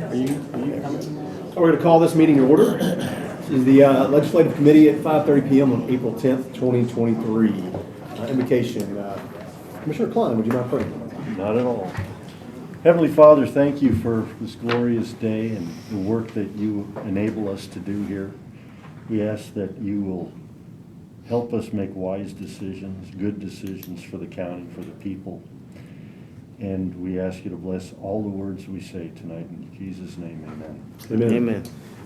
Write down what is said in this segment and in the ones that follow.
We're going to call this meeting to order. This is the Legislative Committee at 5:30 p.m. on April 10th, 2023. Invocation. Commissioner Klein, would you mind praying? Not at all. Heavenly Father, thank you for this glorious day and the work that you enable us to do here. We ask that you will help us make wise decisions, good decisions for the county, for the people. And we ask you to bless all the words we say tonight. In Jesus' name, amen. Amen. Amen.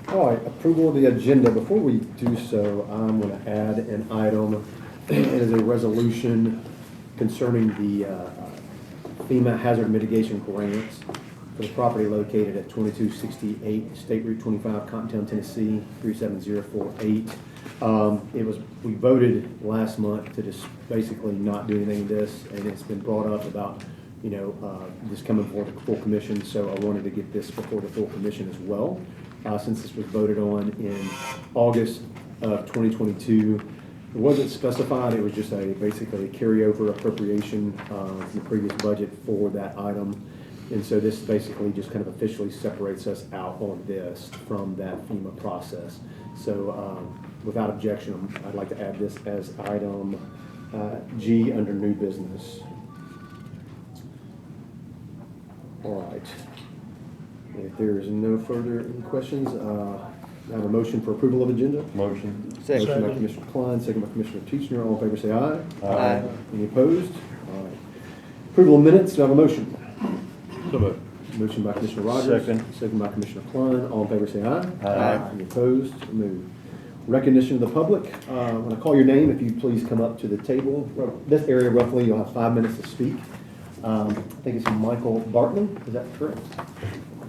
All right, approval of the agenda. Before we do so, I'm going to add an item. It is a resolution concerning the FEMA hazard mitigation grants for the property located at 2268 State Route 25, Cottontown, Tennessee, 37048. We voted last month to just basically not do anything with this, and it's been brought up about this coming before the full commission, so I wanted to get this before the full commission as well. Since this was voted on in August of 2022, it wasn't specified, it was just basically a carryover appropriation from the previous budget for that item. And so this basically just kind of officially separates us out on this from that FEMA process. So without objection, I'd like to add this as item G under new business. All right. If there is no further questions, I have a motion for approval of agenda. Motion. Second. Motion by Commissioner Klein, second by Commissioner Teachner. All in favor say aye. Aye. Any opposed? All right. Approval of minutes, do I have a motion? Motion by Commissioner Rogers. Second by Commissioner Klein. All in favor say aye. Aye. Any opposed? Move. Recognition of the public. When I call your name, if you please come up to the table. This area roughly, you'll have 5 minutes to speak. I think it's Michael Bartman. Is that correct?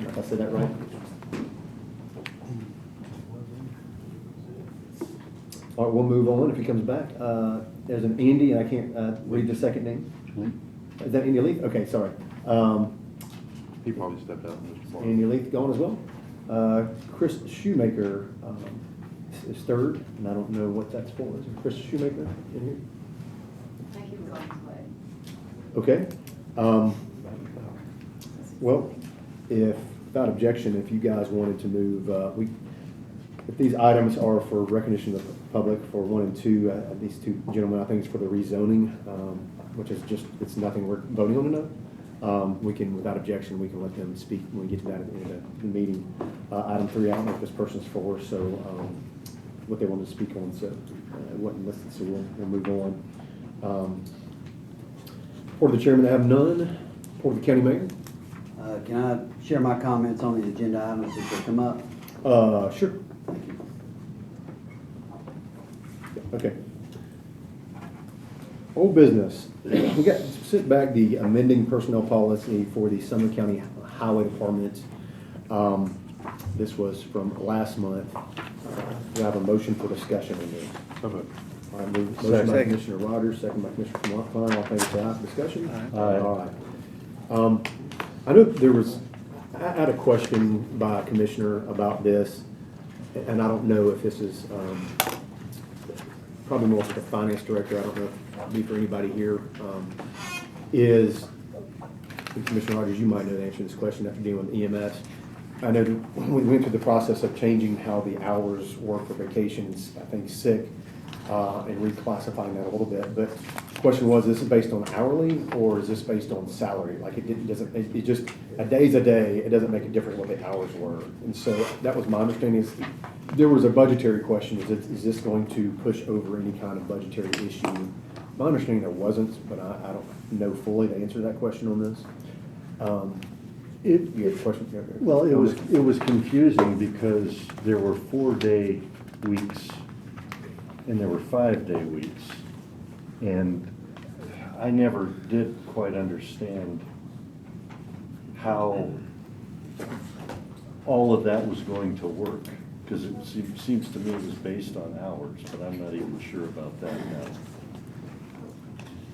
If I said that right? All right, we'll move on if he comes back. There's an Andy, and I can't read the second name. Is that Andy Leith? Okay, sorry. He probably stepped out, Mr. Barr. Andy Leith gone as well. Chris Shoemaker is third, and I don't know what that's for. Is it Chris Shoemaker in here? I think he was on his way. Okay. Well, if without objection, if you guys wanted to move, if these items are for recognition of the public for 1 and 2, these two gentlemen, I think it's for the rezoning, which is just, it's nothing we're voting on tonight. We can, without objection, we can let them speak when we get to that at the end of the meeting. Item 3, I don't know what this person's for, so what they wanted to speak on, so it wasn't listed, so we'll move on. For the chairman, I have none. For the county mayor? Can I share my comments on the agenda items as they come up? Sure. Okay. Old business. We got sit back the amending personnel policy for the Sumner County Highway Department. This was from last month. We have a motion for discussion on this. All right, motion by Second. Commissioner Rogers, second by Commissioner Klein. All in favor say aye. Discussion? Aye. All right. I know I had a question by a commissioner about this, and I don't know if this is probably more for the finance director. I don't know if it'll be for anybody here. Commissioner Rogers, you might know the answer to this question after dealing with EMS. I know that we went through the process of changing how the hours work for vacations, I think sick, and reclassifying that a little bit. But the question was, is this based on hourly or is this based on salary? Like it just, a day's a day, it doesn't make a difference what the hours were. And so that was my understanding is there was a budgetary question. Is this going to push over any kind of budgetary issue? My understanding there wasn't, but I don't know fully the answer to that question on this. You had a question? Well, it was confusing because there were 4-day weeks and there were 5-day weeks. And I never did quite understand how all of that was going to work. Because it seems to me it was based on hours, but I'm not even sure about that now.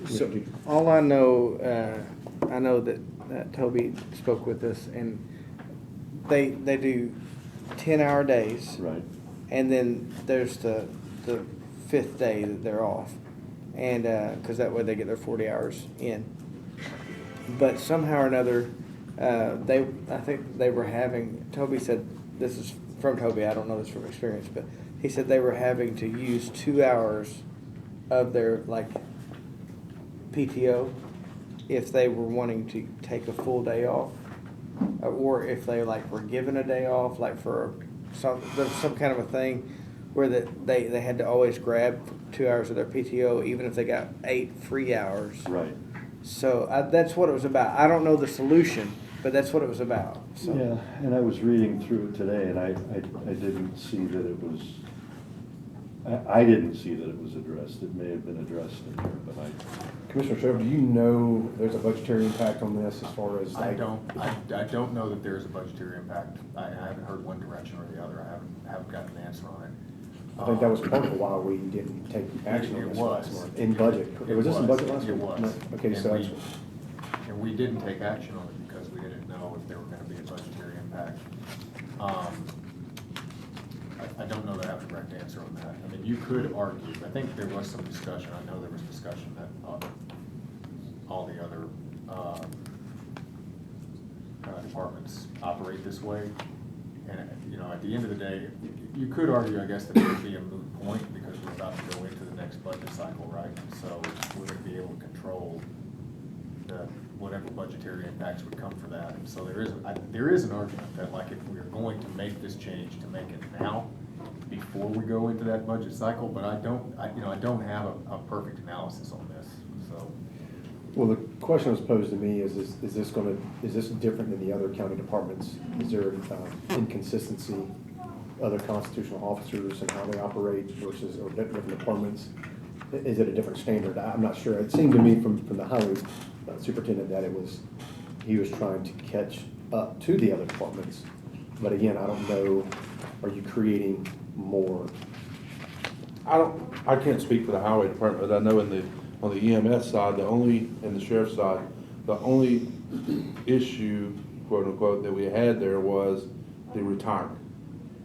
So all I know that Toby spoke with us, and they do 10-hour days, Right. and then there's the 5th day that they're off, and because that way they get their 40 hours in. But somehow or another, I think they were having, Toby said, this is from Toby, I don't know this from experience, but he said they were having to use 2 hours of their, like, PTO if they were wanting to take a full day off, or if they, like, were given a day off, like, for there's some kind of a thing where they had to always grab 2 hours of their PTO, even if they got 8 free hours. Right. So that's what it was about. I don't know the solution, but that's what it was about. So. Yeah, and I was reading through it today, and I didn't see that it was, I didn't see that it was addressed. It may have been addressed in there, but Commissioner Sheriff, do you know there's a budgetary impact on this as far as I like? don't know that there's a budgetary impact. I haven't heard one direction or the other. I haven't gotten an answer on it. I think that was part of why we didn't take action on It this was. last month. In budget. Was this in budget last It week? was. No. Okay, And so we- that's, And we didn't take action on it because we didn't know if there were gonna be a budgetary impact. I don't know that I have a direct answer on that. I mean, you could argue, I think there was some discussion, I know there was discussion that all the other departments operate this way. And, you know, at the end of the day, you could argue, I guess, that it would be a moot point because we're about to go into the next budget cycle, right? So we're gonna be able to control whatever budgetary impacts would come for that. And so there is an argument that, like, if we're going to make this change, to make it now before we go into that budget cycle, but I don't have a perfect analysis on this, so. well, the question was posed to me is this different than the other county departments? Is there inconsistency, other constitutional officers and how they operate versus, or different departments? Is it a different standard? I'm not sure. It seemed to me from the highway superintendent that he was trying to catch up to the other departments. But again, I don't know, are you creating more? I can't speak for the highway department, but I know on the EMS side, and the sheriff's side, the only issue, quote unquote, that we had there was the retirement.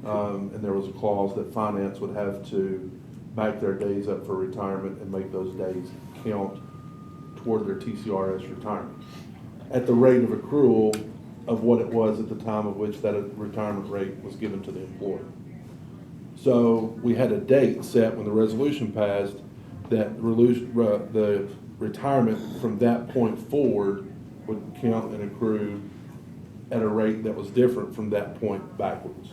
And there was a clause that finance would have to back their days up for retirement and make those days count toward their TCRS retirement at the rate of accrual of what it was at the time of which that retirement rate was given to the employee. So we had a date set when the resolution passed that the retirement from that point forward would count and accrue at a rate that was different from that point backwards.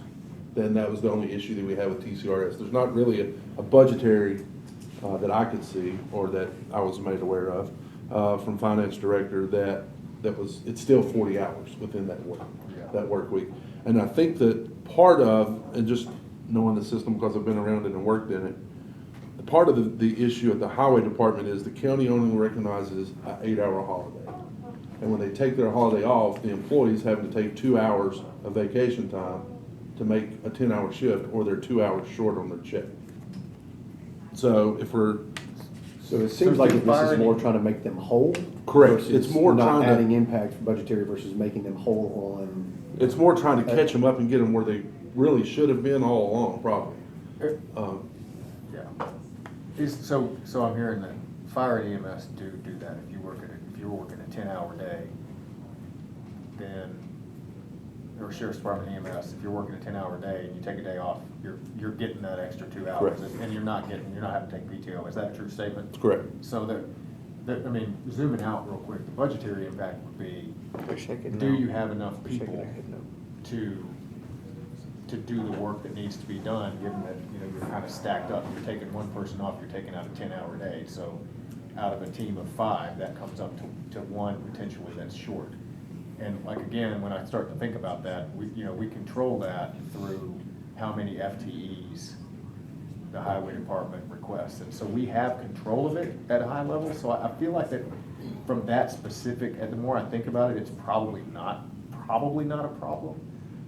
Then that was the only issue that we had with TCRS. There's not really a budgetary that I could see or that I was made aware of from finance director it's still 40 hours within that work week. And I think that part of, and just knowing the system because I've been around it and worked in it, part of the issue at the highway department is the county only recognizes an 8-hour holiday. And when they take their holiday off, the employee's having to take 2 hours of vacation time to make a 10-hour shift, or they're 2 hours short on their check. So So it seems like this is more trying to make them whole. Correct. versus It's more not trying to- adding impact budgetary versus making them whole on. it's more trying to catch them up and get them where they really should have been all along, probably. Yeah. So I'm hearing that fire and EMS do that. If you're working a 10-hour day, then, or sheriff's department EMS, if you're working a 10-hour day and you take a day off, you're getting that extra 2 hours. Correct. And you're not having to take PTO. Is that a true statement? Correct. So I mean, zooming out real quick, the budgetary impact would be, Wish I could do know. you have enough Wish I people could know. to do the work that needs to be done, given that, you're kind of stacked up. You're taking one person off, you're taking out a 10-hour day. So out of a team of 5, that comes up to one potentially that's short. And like, again, when I start to think about that, we control that through how many FTEs the highway department requests. And so we have control of it at a high level. So I feel like that from that specific, and the more I think about it, it's probably not a problem.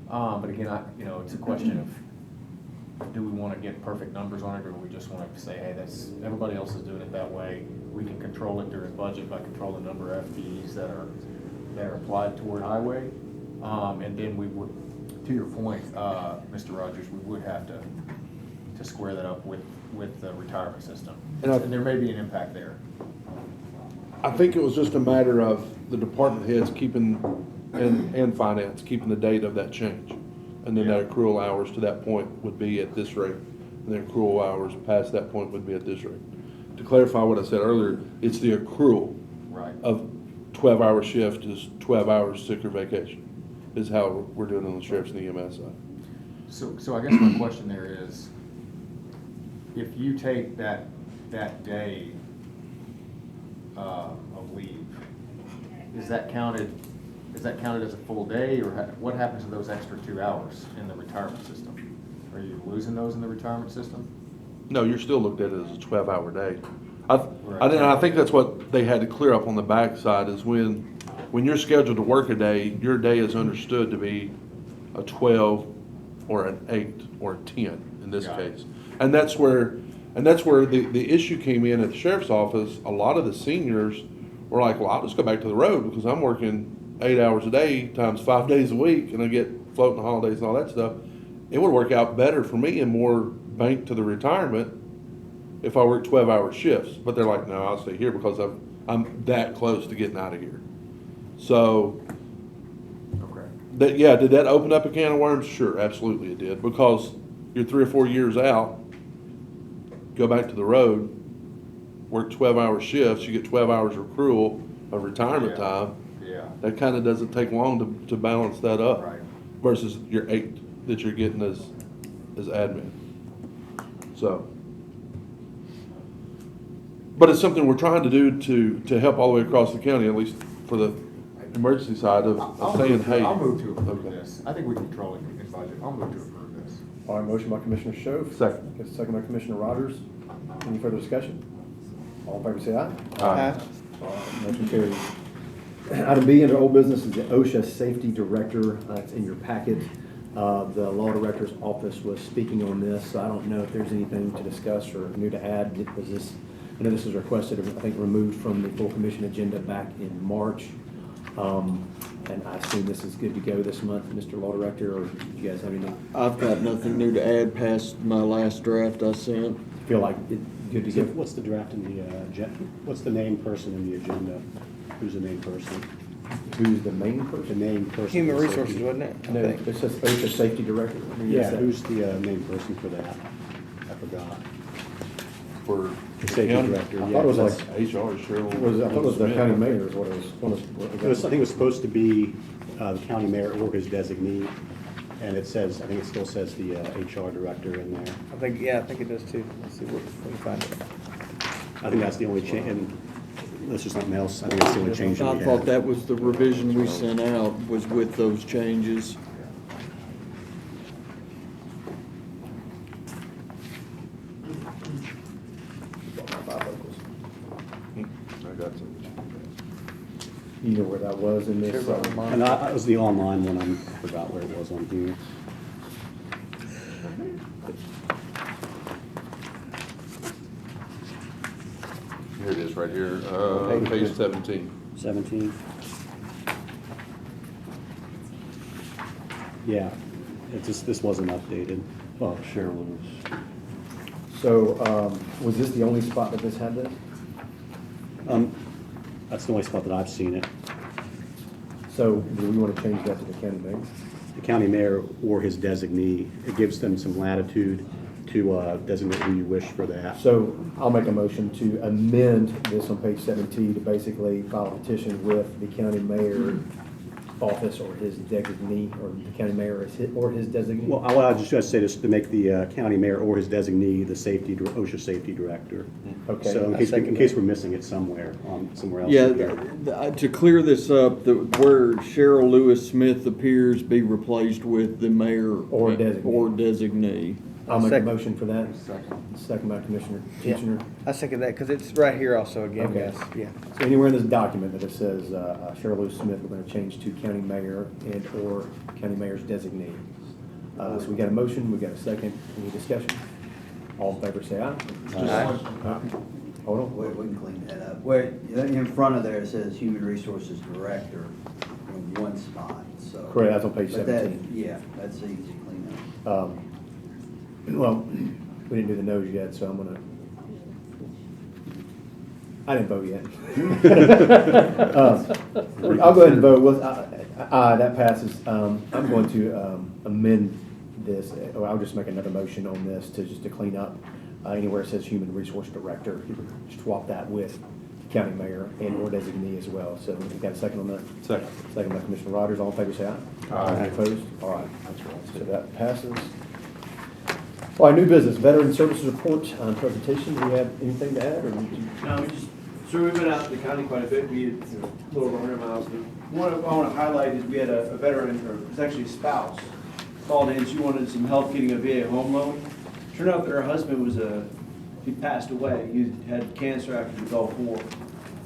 But again, it's a question of, do we want to get perfect numbers on it, or do we just want to say, hey, everybody else is doing it that way. We can control it during budget by controlling the number of FTEs that are applied toward highway. And then we would, to your point, Mr. Rogers, we would have to square that up with the retirement system. And there may be an impact there. I think it was just a matter of the department heads keeping and finance, keeping the date of that change. And then that accrual hours to that point would be at this rate, and the accrual hours past that point would be at this rate. To clarify what I said earlier, it's the accrual Right. of 12-hour shift is 12 hours sick or vacation, is how we're doing on the sheriff's and EMS side. So I guess my question there is, if you take that day of leave, is that counted as a full day, or what happens to those extra 2 hours in the retirement system? Are you losing those in the retirement system? No, you're still looked at it as a 12-hour day. I think that's what they had to clear up on the backside is when you're scheduled to work a day, your day is understood to be a 12 or an 8 or a 10 in this Got it. case. And that's where the issue came in at the sheriff's office. A lot of the seniors were like, well, I'll just go back to the road because I'm working 8 hours a day times 5 days a week and I get floating holidays and all that stuff. It would work out better for me and more bank to the retirement if I work 12-hour shifts. But they're like, no, I'll stay here because I'm that close to getting out of here. So, Okay. did that open up a can of worms? Sure, absolutely it did. Because you're 3 or 4 years out, go back to the road, work 12-hour shifts, you get 12 hours accrual of retirement Yeah. time. Yeah. That kind of doesn't take long to balance that up. Right. Versus your 8 that you're getting as admin. So. But it's something we're trying to do to help all the way across the county, at least for the emergency side of saying, hey. I'll move to approve Okay. this. I think we control it in budget. I'll move to approve this. All right, motion by Commissioner Schoaf. Second. Get a second by Commissioner Rogers. Any further discussion? All in favor, say aye. Aye. All right, motion carries. Item B, under old business, is the OSHA Safety Director. It's in your packet. The Law Director's Office was speaking on this, so I don't know if there's anything to discuss or new to add. I know this was requested, I think, removed from the full commission agenda back in March. And I assume this is good to go this month, Mr. Law Director, or do you guys have anything? I've got nothing new to add past my last draft I sent. Feel like it's good to So go? what's the draft in the agenda? What's the named person in the agenda? Who's the named person? Who's the main The person? named person. Human for the resources, safety- wasn't it? I No, think. it says OSHA Safety Director. Yeah, who's the named person for that? I forgot. For The safety county? director. I yeah, thought it was that's- like- HR, Cheryl. I thought it was the Smith. county mayor is what it was. I think it was supposed to be the county mayor or his designee, and it says, I think it still says the HR director in there. I think it does too. Let's see what we can find it. I think that's the only change, and unless there's something else, I think that's the only change that I we thought had. that was the revision we sent out, was with those changes. I got some. You know where that was in this? And that was the online one, I forgot where it was on here. Here it is, right here, page 17. 17? Yeah, this wasn't updated. Oh, Cheryl Lewis. So, was this the only spot that this had this? That's the only spot that I've seen it. So, do we want to change that to the county mayor? The county mayor or his designee, it gives them some latitude to designate who you wish for that. So, I'll make a motion to amend this on page 17 to basically file a petition with the county mayor office or his designee, or the county mayor or his designee. Well, what I was just going to say is to make the county mayor or his designee the OSHA safety director. Okay. So I second in case that. we're missing it somewhere, somewhere else. Yeah, in here. to clear this up, where Cheryl Lewis Smith appears be replaced with the mayor. Or designee. Or designee. I'll make a Second. motion for that. Second by Commissioner Kitchener. I second that because it's right here also again, Okay. guys. Yeah. So anywhere in this document that it says Cheryl Lewis Smith, we're going to change to county mayor and or county mayor's designee. So we got a motion, we got a second, any discussion? All in favor, say aye. Hold on. We can clean that up. Wait, in front of there, it says Human Resources Director in one spot, so. Correct, that's on page But that- 17. Yeah, that's easy to clean up. Well, we didn't do the nose yet, so I'm gonna. I didn't vote yet. I'll go ahead and vote. Well, that passes. I'm going to amend this, or I'll just make another motion on this to clean up anywhere it says human resource director. Swap that with county mayor and or designee as well. So you got a second on that? Second. Second by Commissioner Rogers. All in favor, say aye. Aye. Any opposed? All right. So that passes. All right, new business, veteran services report presentation. Do we have anything to add, or would you? No, so we've been out to the county quite a bit, we had a little over 100 miles. But what I want to highlight is we had a veteran, or it was actually a spouse, called in, she wanted some help getting a VA home loan. Turned out that her husband he passed away, he had cancer after the Gulf War.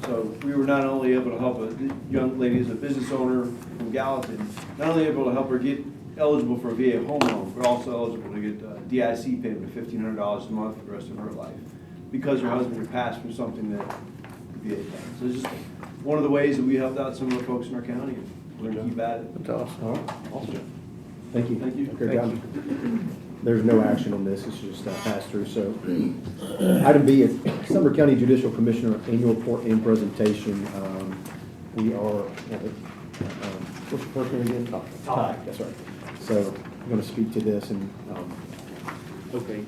So we were not only able to help a young lady as a business owner from Gallatin, not only able to help her get eligible for a VA home loan, but also eligible to get a DIC payment of $1,500 a month for the rest of her life, because her husband had passed from something that the VA done. So it's just one of the ways that we helped out some of the folks in our county, and we're going to keep at it. That's awesome. All right, awesome. Thank you. Thank you. Great Thank job. There's no action on this, it's just passed through, so. Item B is Sumner County Judicial Commissioner Annual Report and Presentation. We are, what's your first name again? Ty, that's right. So I'm gonna speak to this and, Okay,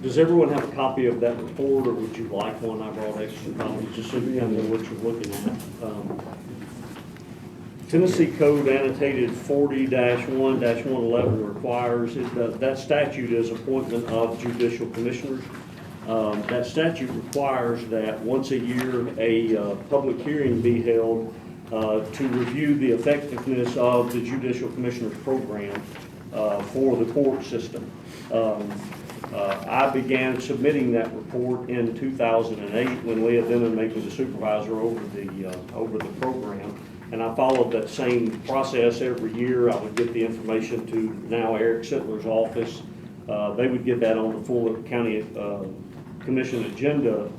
does everyone have a copy of that report, or would you like one? I brought extra copies, just so you kind of know what you're looking at. Tennessee Code annotated 40-1-111 requires, that statute is appointment of judicial commissioners. That statute requires that once a year, a public hearing be held to review the effectiveness of the judicial commissioners program for the court system. I began submitting that report in 2008 when Leah Denham made me the supervisor over the program, and I followed that same process every year. I would get the information to now Eric Sittler's office. They would get that on the full county commission agenda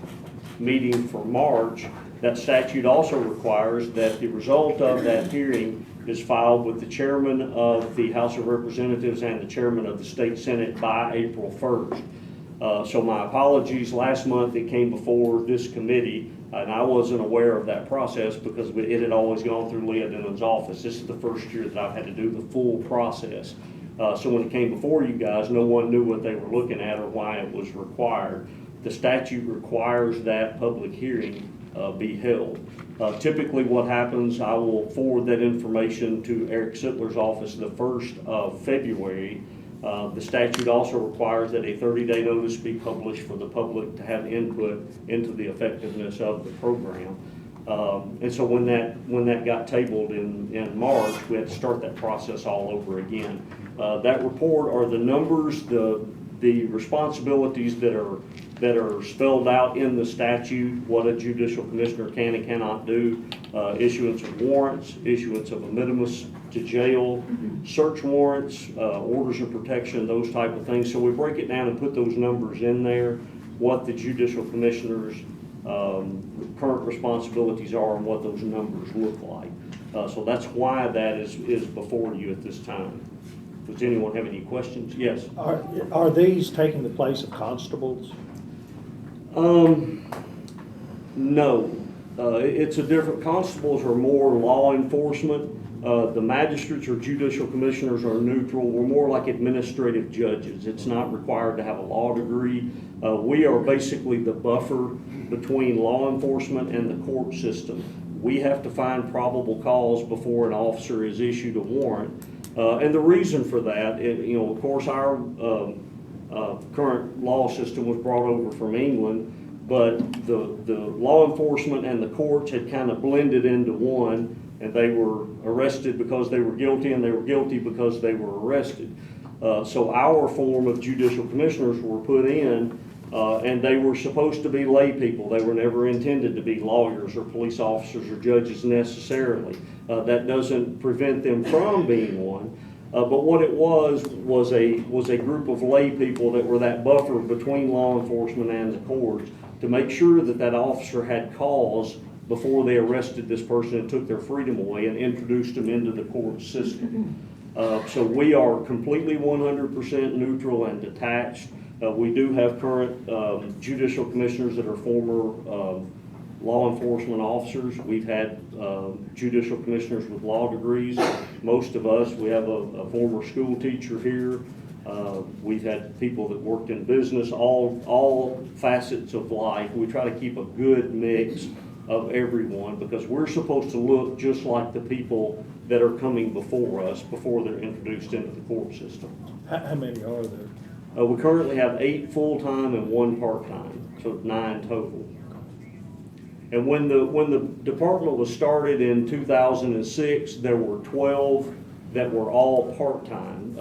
meeting for March. That statute also requires that the result of that hearing is filed with the chairman of the House of Representatives and the chairman of the state Senate by April 1st. So my apologies, last month it came before this committee and I wasn't aware of that process because it had always gone through Leah Dillon's office. This is the first year that I've had to do the full process. So when it came before you guys, no one knew what they were looking at or why it was required. The statute requires that public hearing be held. Typically what happens, I will forward that information to Eric Sittler's office the 1st of February. The statute also requires that a 30-day notice be published for the public to have input into the effectiveness of the program. And so when that got tabled in March, we had to start that process all over again. That report are the numbers, the responsibilities that are spelled out in the statute, what a judicial commissioner can and cannot do, issuance of warrants, issuance of a minimus to jail, search warrants, orders of protection, those type of things. So we break it down and put those numbers in there, what the judicial commissioner's current responsibilities are and what those numbers look like. So that's why that is before you at this time. Does anyone have any questions? Yes. Are these taking the place of constables? No. It's a different, constables are more law enforcement. The magistrates or judicial commissioners are neutral. We're more like administrative judges. It's not required to have a law degree. We are basically the buffer between law enforcement and the court system. We have to find probable cause before an officer is issued a warrant. And the reason for that, of course, our current law system was brought over from England, but the law enforcement and the courts had kind of blended into one, and they were arrested because they were guilty, and they were guilty because they were arrested. So our form of judicial commissioners were put in, and they were supposed to be lay people. They were never intended to be lawyers or police officers or judges necessarily. That doesn't prevent them from being one. But what it was a group of lay people that were that buffer between law enforcement and the courts to make sure that officer had cause before they arrested this person and took their freedom away and introduced them into the court system. So we are completely 100% neutral and detached. We do have current judicial commissioners that are former law enforcement officers. We've had judicial commissioners with law degrees. Most of us, we have a former school teacher here. We've had people that worked in business, all facets of life. We try to keep a good mix of everyone because we're supposed to look just like the people that are coming before us before they're introduced into the court system. How many are there? We currently have 8 full-time and 1 part-time, so 9 total. And when the department was started in 2006, there were 12 that were all part-time.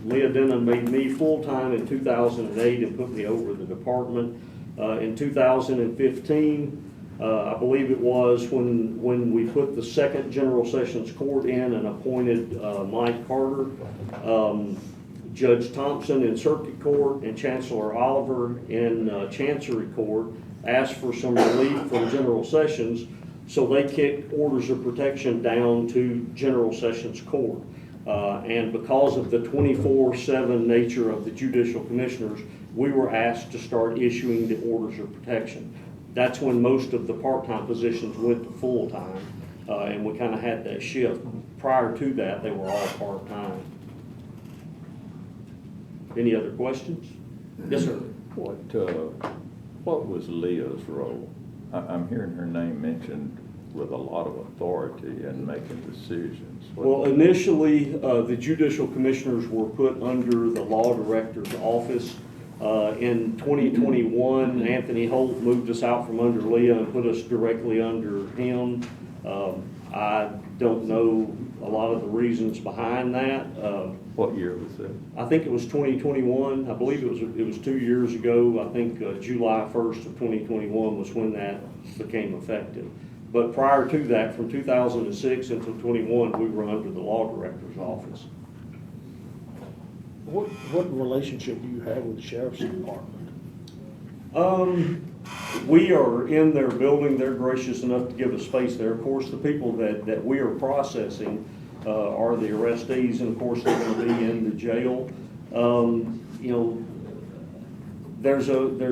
Leah Denham made me full-time in 2008 and put me over the department. In 2015, I believe it was when we put the 2nd General Sessions Court in and appointed Mike Carter. Judge Thompson in Circuit Court and Chancellor Oliver in Chancery Court asked for some relief from General Sessions, so they kicked orders of protection down to General Sessions Court. And because of the 24/7 nature of the judicial commissioners, we were asked to start issuing the orders of protection. That's when most of the part-time positions went to full-time, and we kind of had that shift. Prior to that, they were all part-time. Any other questions? Yes, sir. What was Leah's role? I'm hearing her name mentioned with a lot of authority in making decisions. Well, initially, the judicial commissioners were put under the law director's office. In 2021, Anthony Holt moved us out from under Leah and put us directly under him. I don't know a lot of the reasons behind that. What year was that? I think it was 2021. I believe it was 2 years ago. I think July 1st of 2021 was when that became effective. But prior to that, from 2006 until 21, we were under the law director's office. What relationship do you have with the sheriff's department? We are in their building. They're gracious enough to give us space there. Of course, the people that we are processing are the arrestees, and of course, they're going to be in the jail. You know, there's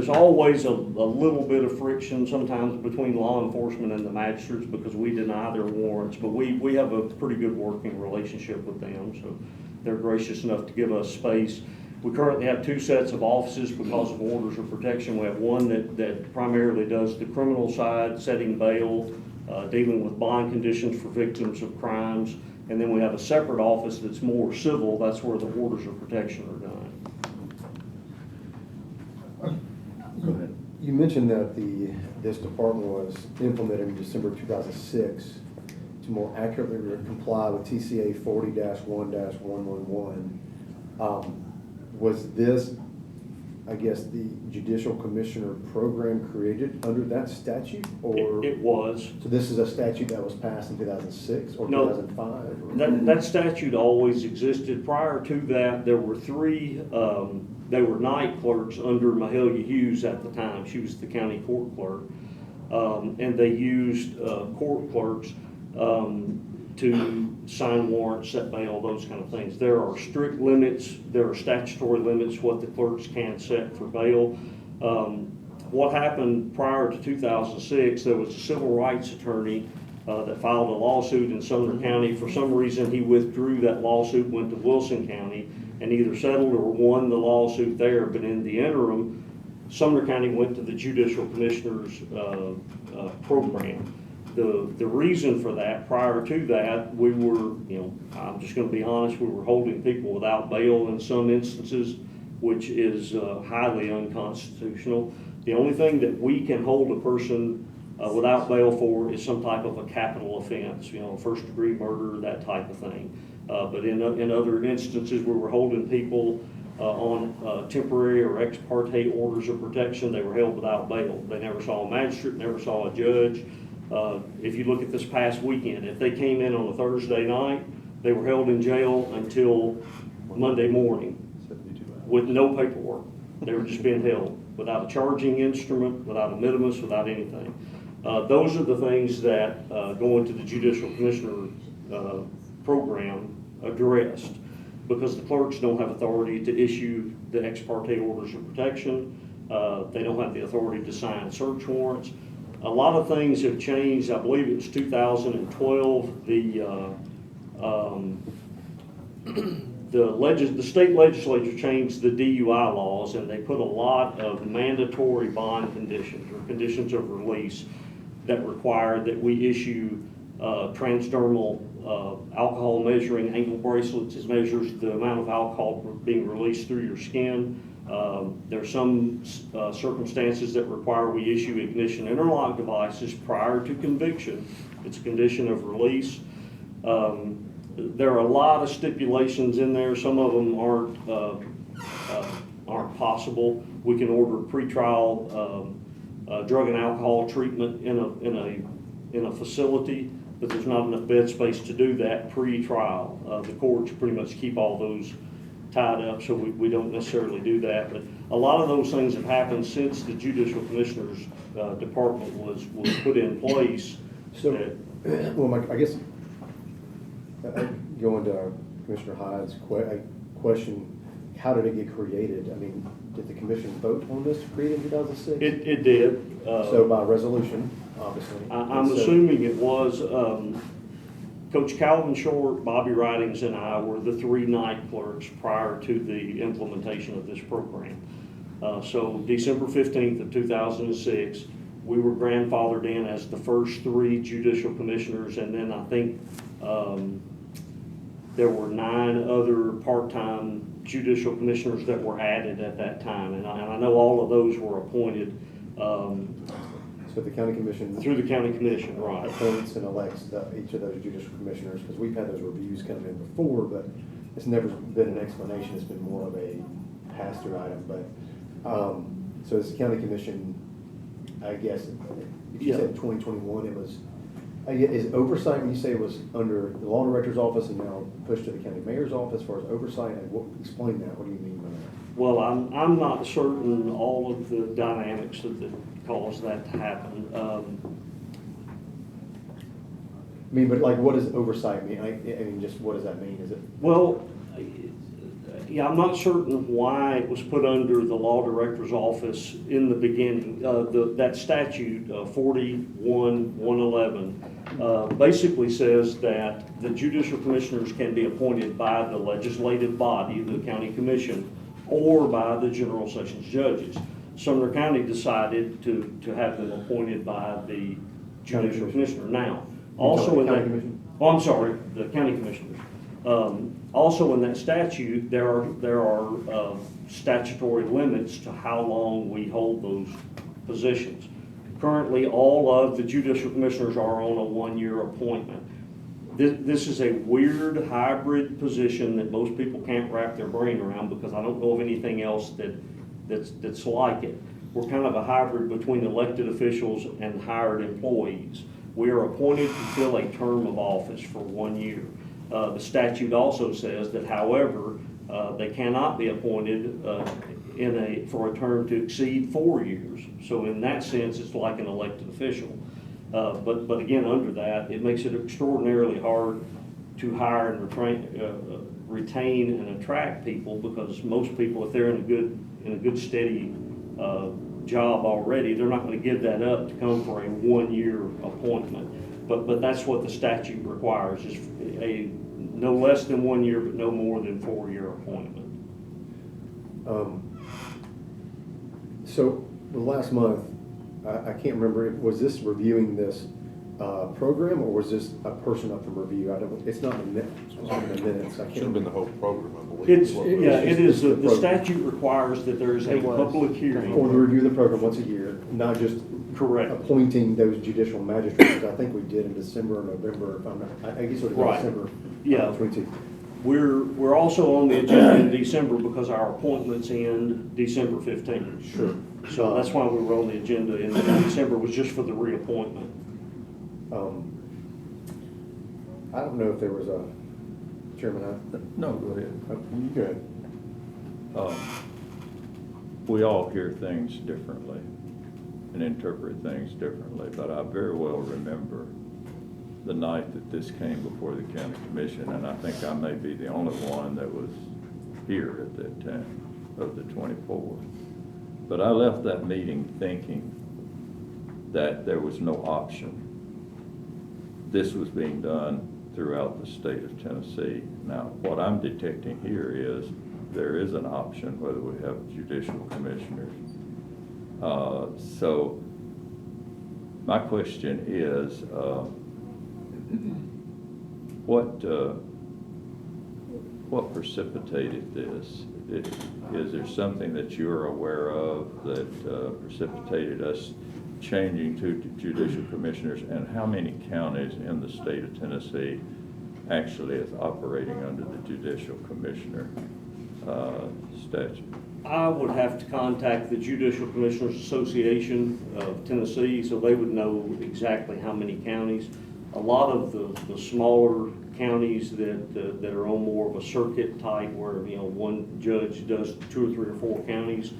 always a little bit of friction sometimes between law enforcement and the magistrates because we deny their warrants, but we have a pretty good working relationship with them, so they're gracious enough to give us space. We currently have 2 sets of offices because of orders of protection. We have one that primarily does the criminal side, setting bail, dealing with bond conditions for victims of crimes, and then we have a separate office that's more civil. That's where the orders of protection are done. Go ahead. You mentioned that this department was implemented in December 2006 to more accurately comply with TCA 40-1-111. Was this, I guess, the judicial commissioner program created under that statute, or? It was. So this is a statute that was passed in 2006 or No, 2005? that statute always existed. Prior to that, there were 3, they were night clerks under Mahalia Hughes at the time. She was the county court clerk. And they used court clerks to sign warrants, set bail, those kind of things. There are strict limits, there are statutory limits what the clerks can set for bail. What happened prior to 2006, there was a civil rights attorney that filed a lawsuit in Sumner County. For some reason, he withdrew that lawsuit, went to Wilson County, and either settled or won the lawsuit there. But in the interim, Sumner County went to the judicial commissioner's program. The reason for that, prior to that, we were, I'm just going to be honest, we were holding people without bail in some instances, which is highly unconstitutional. The only thing that we can hold a person without bail for is some type of a capital offense, first degree murder, that type of thing. But in other instances, we were holding people on temporary or ex parte orders of protection. They were held without bail. They never saw a magistrate, never saw a judge. If you look at this past weekend, if they came in on a Thursday night, they were held in jail until Monday morning with no paperwork. They were just being held without a charging instrument, without a minimus, without anything. Those are the things that go into the judicial commissioner program addressed, because the clerks don't have authority to issue the ex parte orders of protection. They don't have the authority to sign search warrants. A lot of things have changed. I believe it was 2012, the state legislature changed the DUI laws, and they put a lot of mandatory bond conditions or conditions of release that require that we issue transdermal alcohol measuring ankle bracelets. It measures the amount of alcohol being released through your skin. There are some circumstances that require we issue ignition interlock devices prior to conviction. It's a condition of release. There are a lot of stipulations in there. Some of them aren't possible. We can order pretrial drug and alcohol treatment in a facility, but there's not enough bed space to do that pre-trial. The courts pretty much keep all those tied up, so we don't necessarily do that. But a lot of those things have happened since the Judicial Commissioner's Department was put in place. So, well, I guess, going to Commissioner Hyde's question, how did it get created? I mean, did the commission vote on this to create in 2006? It did. So by resolution, obviously. I'm assuming it was, Coach Calvin Short, Bobby Ridings, and I were the 3 night clerks prior to the implementation of this program. So December 15th of 2006, we were grandfathered in as the first 3 judicial commissioners, and then I think there were 9 other part-time judicial commissioners that were added at that time, and I know all of those were appointed. So the county commission? Through the county commission, right. Appoints and elects each of those judicial commissioners, because we've had those reviews come in before, but it's never been an explanation. It's been more of a pass-through item. But so this county commission, I guess, if you said 2021, it was, is oversight, when you say it was under the law director's office and now pushed to the county mayor's office as far as oversight, explain that. What do you mean by that? Well, I'm not certain all of the dynamics that caused that to happen. I mean, but like, what does oversight mean? I mean, just what does that mean? Is it? Well, yeah, I'm not certain why it was put under the law director's office in the beginning. That statute, 41-111, basically says that the judicial commissioners can be appointed by the legislative body, the county commission, or by the general sessions judges. Sumner County decided to have them appointed by the judicial commissioner. Now, also in that, I'm sorry, the county commissioners. Also in that statute, there are statutory limits to how long we hold those positions. Currently, all of the judicial commissioners are on a 1-year appointment. This is a weird hybrid position that most people can't wrap their brain around, because I don't know of anything else that's like it. We're kind of a hybrid between elected officials and hired employees. We are appointed to fill a term of office for 1 year. The statute also says that, however, they cannot be appointed for a term to exceed 4 years. So in that sense, it's like an elected official. But again, under that, it makes it extraordinarily hard to hire and retain and attract people, because most people, if they're in a good steady job already, they're not going to give that up to come for a 1-year appointment. But that's what the statute requires, is a no less than 1 year, but no more than 4-year appointment. So the last month, I can't remember, was this reviewing this program, or was this a person up for review? It's not in the minutes. Should have been the whole program, I believe. It is. The statute requires that there is a public hearing. Or to review the program once a year, not just correct appointing those judicial magistrates. I think we did in December or November, if I'm not, I guess it was right. December. Yeah. 22. We're also on the agenda in December because our appointments end December 15th. Sure. So that's why we were on the agenda in December, was just for the reappointment. I don't know if there was a chairman. No, go ahead. You go ahead. We all hear things differently and interpret things differently, but I very well remember the night that this came before the county commission, and I think I may be the only one that was here at that time, of the 24. But I left that meeting thinking that there was no option. This was being done throughout the state of Tennessee. Now, what I'm detecting here is there is an option whether we have judicial commissioners. So my question is, what precipitated this? Is there something that you're aware of that precipitated us changing to judicial commissioners? And how many counties in the state of Tennessee actually is operating under the judicial commissioner statute? I would have to contact the Judicial Commissioners Association of Tennessee, so they would know exactly how many counties. A lot of the smaller counties that are on more of a circuit type where, you know, one judge does 2 or 3 or 4 counties.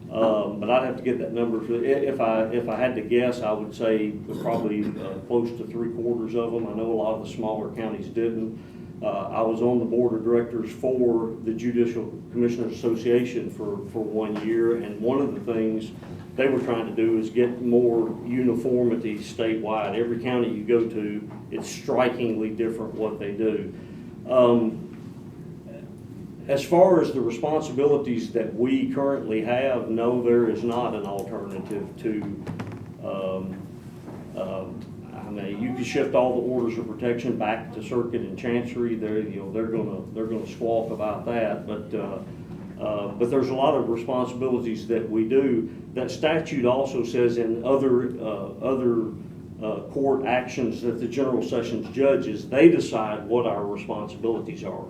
But I'd have to get that number. If I had to guess, I would say probably close to 3/4 of them. I know a lot of the smaller counties didn't. I was on the board of directors for the Judicial Commissioners Association for 1 year, and one of the things they were trying to do is get more uniformity statewide. Every county you go to, it's strikingly different what they do. As far as the responsibilities that we currently have, no, there is not an alternative to, I mean, you can shift all the orders of protection back to circuit and chancery. They're gonna squawk about that, but there's a lot of responsibilities that we do. That statute also says in other court actions that the General Sessions judges, they decide what our responsibilities are.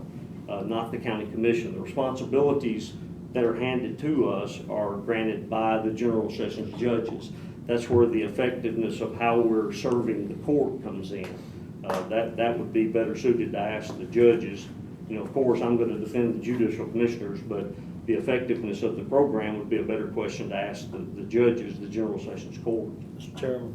Not the county commission. The responsibilities that are handed to us are granted by the General Sessions judges. That's where the effectiveness of how we're serving the court comes in. That would be better suited to ask the judges. You know, of course, I'm going to defend the judicial commissioners, but the effectiveness of the program would be a better question to ask the judges, the General Sessions Court. Mr. Chairman,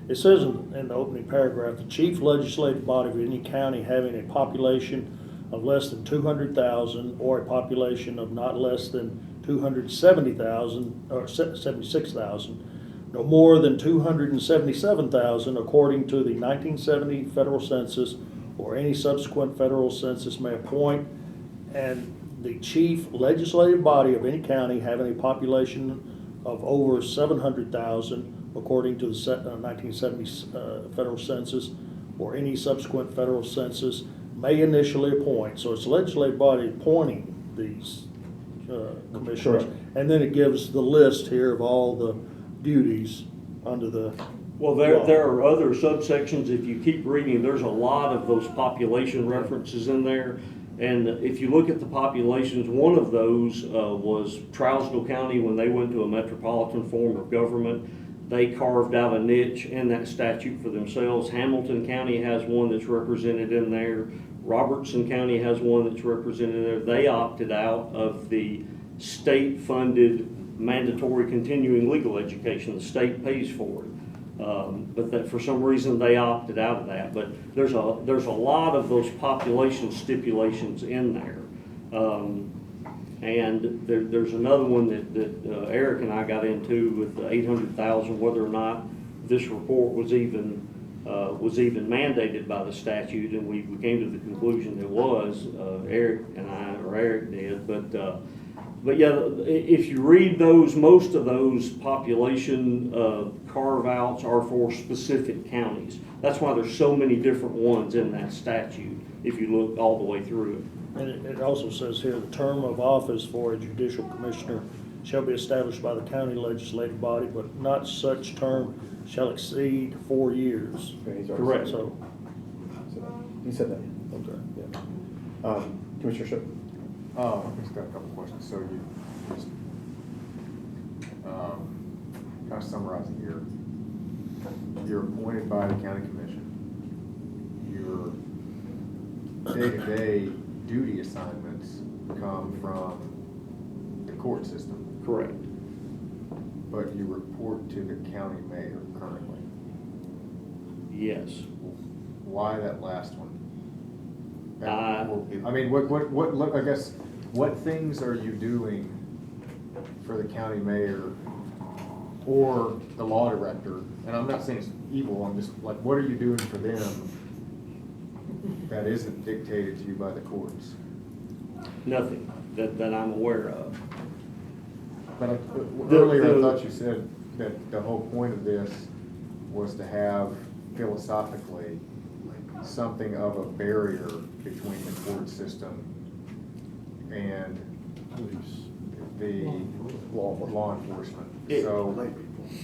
it says in the opening paragraph, the chief legislative body of any county having a population of less than 200,000 or a population of not less than 270,000 or 76,000, no more than 277,000 according to the 1970 federal census or any subsequent federal census may appoint, and the chief legislative body of any county having a population of over 700,000 according to the 1970 federal census or any subsequent federal census may initially appoint. So it's the legislative body appointing these commissioners. Correct. And then it gives the list here of all the duties under the Well, there are other subsections. If you keep reading, there's a lot of those population references in there. And if you look at the populations, one of those was Trousdale County when they went to a metropolitan form of government. They carved out a niche in that statute for themselves. Hamilton County has one that's represented in there. Robertson County has one that's represented there. They opted out of the state-funded mandatory continuing legal education. The state pays for it. But that for some reason they opted out of that. But there's a lot of those population stipulations in there. And there's another one that Eric and I got into with the 800,000, whether or not this report was even mandated by the statute, and we came to the conclusion it was. Eric did, but yeah, if you read those, most of those population carve-outs are for specific counties. That's why there's so many different ones in that statute, if you look all the way through it. And it also says here, the term of office for a judicial commissioner shall be established by the county legislative body, but not such term shall exceed 4 years. Okay, he's already Correct. said So, He said that. Okay, yeah. Commissioner Shook? I've just got a couple questions. So you just, kind of summarizing here, you're appointed by the county commission. Your day-to-day duty assignments come from the court system. Correct. But you report to the county mayor currently. Yes. Why that last one? I mean, what, I guess, what things are you doing for the county mayor or the law director, and I'm not saying it's evil, I'm just like, what are you doing for them that isn't dictated to you by the courts? Nothing that I'm aware of. But earlier I thought you said that the whole point of this was to have philosophically something of a barrier between the court system and the law enforcement. So,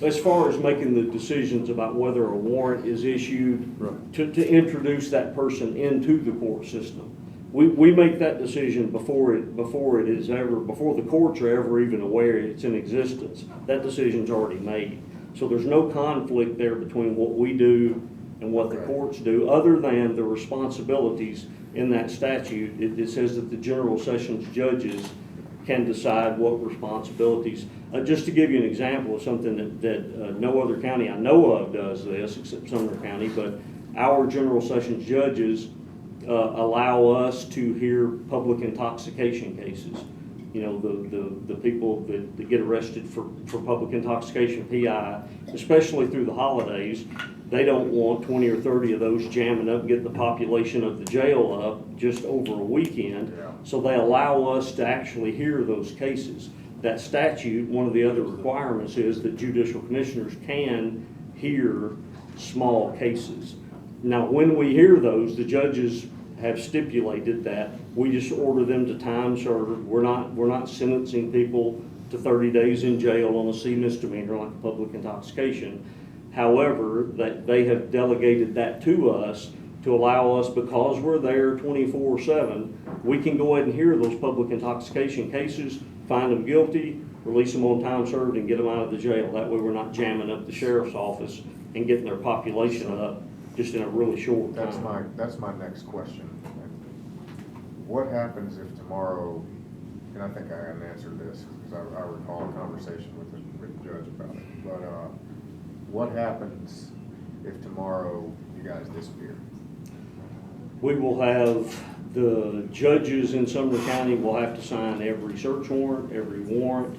As far as making the decisions about whether a warrant is issued, to introduce that person into the court system. We make that decision before the courts are ever even aware it's in existence. That decision's already made. So there's no conflict there between what we do and what the courts do, other than the responsibilities in that statute. It says that the general sessions judges can decide what responsibilities. Just to give you an example of something that no other county I know of does this, except Sumner County, but our general sessions judges allow us to hear public intoxication cases. You know, the people that get arrested for public intoxication, PI, especially through the holidays. They don't want 20 or 30 of those jamming up, getting the population of the jail up just over a weekend. So they allow us to actually hear those cases. That statute, one of the other requirements is that judicial commissioners can hear small cases. Now, when we hear those, the judges have stipulated that we just order them to time served. We're not sentencing people to 30 days in jail on a C misdemeanor like public intoxication. However, that they have delegated that to us to allow us, because we're there 24/7, we can go ahead and hear those public intoxication cases, find them guilty, release them on time served, and get them out of the jail. That way we're not jamming up the sheriff's office and getting their population up just in a really short time. That's my next question. What happens if tomorrow, and I think I have an answer to this, because I recall a conversation with the judge about it, but what happens if tomorrow you guys disappear? We will have, the judges in Sumner County will have to sign every search warrant, every warrant,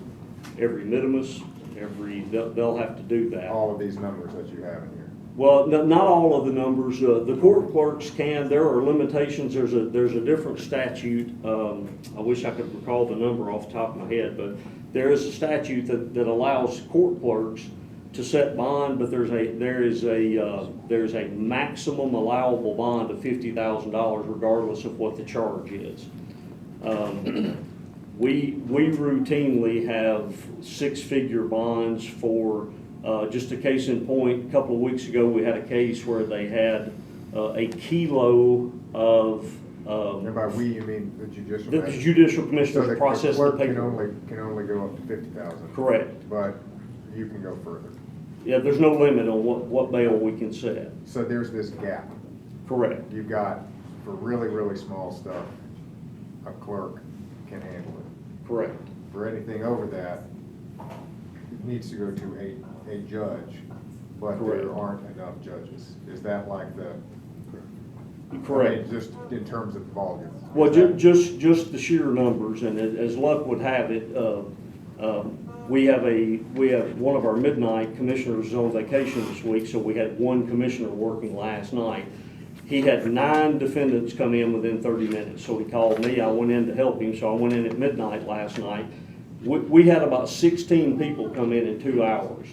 every minimus, they'll have to do that. All of these numbers that you have in here? Well, not all of the numbers. The court clerks can. There are limitations. There's a different statute. I wish I could recall the number off the top of my head, but there is a statute that allows court clerks to set bond, but there is a maximum allowable bond of $50,000 regardless of what the charge is. We routinely have six-figure bonds for. Just a case in point, a couple of weeks ago, we had a case where they had a kilo of. And by we, you mean the judicial? The judicial commissioners so process the clerk paper. can only go up to 50,000. Correct. But you can go further. Yeah, there's no limit on what bail we can set. So there's this gap. Correct. You've got, for really, really small stuff, a clerk can handle it. Correct. For anything over that, it needs to go to a judge, but Correct. there aren't enough judges. Is that like the? Correct. I mean, just in terms of volume. Well, just the sheer numbers, and as luck would have it, we have one of our midnight commissioners on vacation this week, so we had one commissioner working last night. He had 9 defendants come in within 30 minutes, so he called me. I went in to help him, so I went in at midnight last night. We had about 16 people come in 2 hours,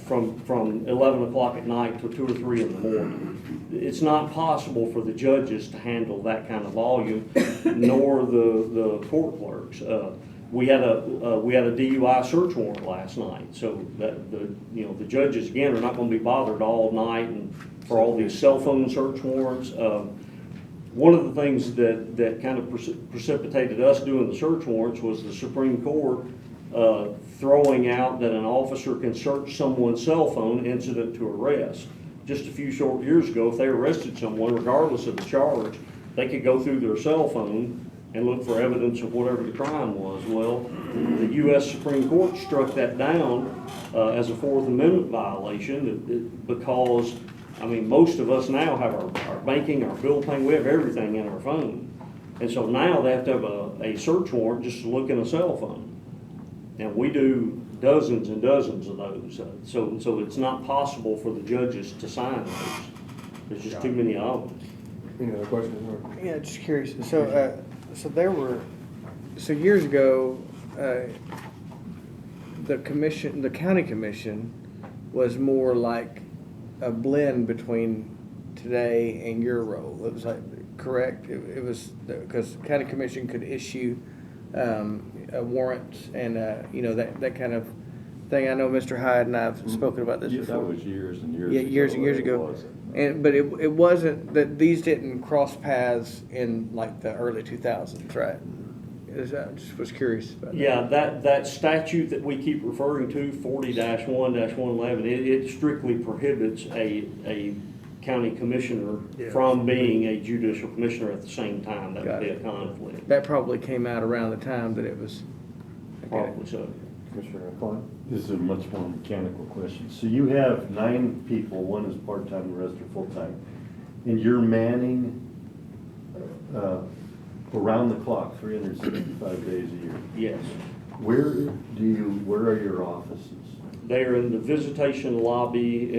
from 11 o'clock at night till 2 or 3 in the morning. It's not possible for the judges to handle that kind of volume, nor the court clerks. We had a DUI search warrant last night, so that the judges again are not going to be bothered all night and for all these cell phone search warrants. One of the things that kind of precipitated us doing the search warrants was the Supreme Court throwing out that an officer can search someone's cell phone incident to arrest. Just a few short years ago, if they arrested someone, regardless of the charge, they could go through their cell phone and look for evidence of whatever the crime was. Well, the U.S. Supreme Court struck that down as a Fourth Amendment violation because, I mean, most of us now have our banking, our bill paying, we have everything in our phone. And so now they have to have a search warrant just to look in a cell phone. And we do dozens and dozens of those. So it's not possible for the judges to sign those. There's just too many of them. Any other questions? Yeah, just curious. So, so years ago, the county commission was more like a blend between today and your role. It was like, correct? It was, because the county commission could issue a warrant and, that kind of thing. I know Mr. Hyde and I have spoken about this Yeah, before. that was years and years Yeah, ago. years and years ago. But it wasn't, that these didn't cross paths in like the early 2000s, right? I just was curious about that. Yeah, that statute that we keep referring to, 40-1-111, it strictly prohibits a county commissioner Yeah. from being a judicial commissioner at the same time. That would be a conflict. That probably came out around the time that it was. Probably so. Commissioner Klein? This is a much more mechanical question. So you have 9 people, one is part-time, the rest are full-time, and you're manning around the clock, 365 days a year. Yes. Where are your offices? They are in the visitation lobby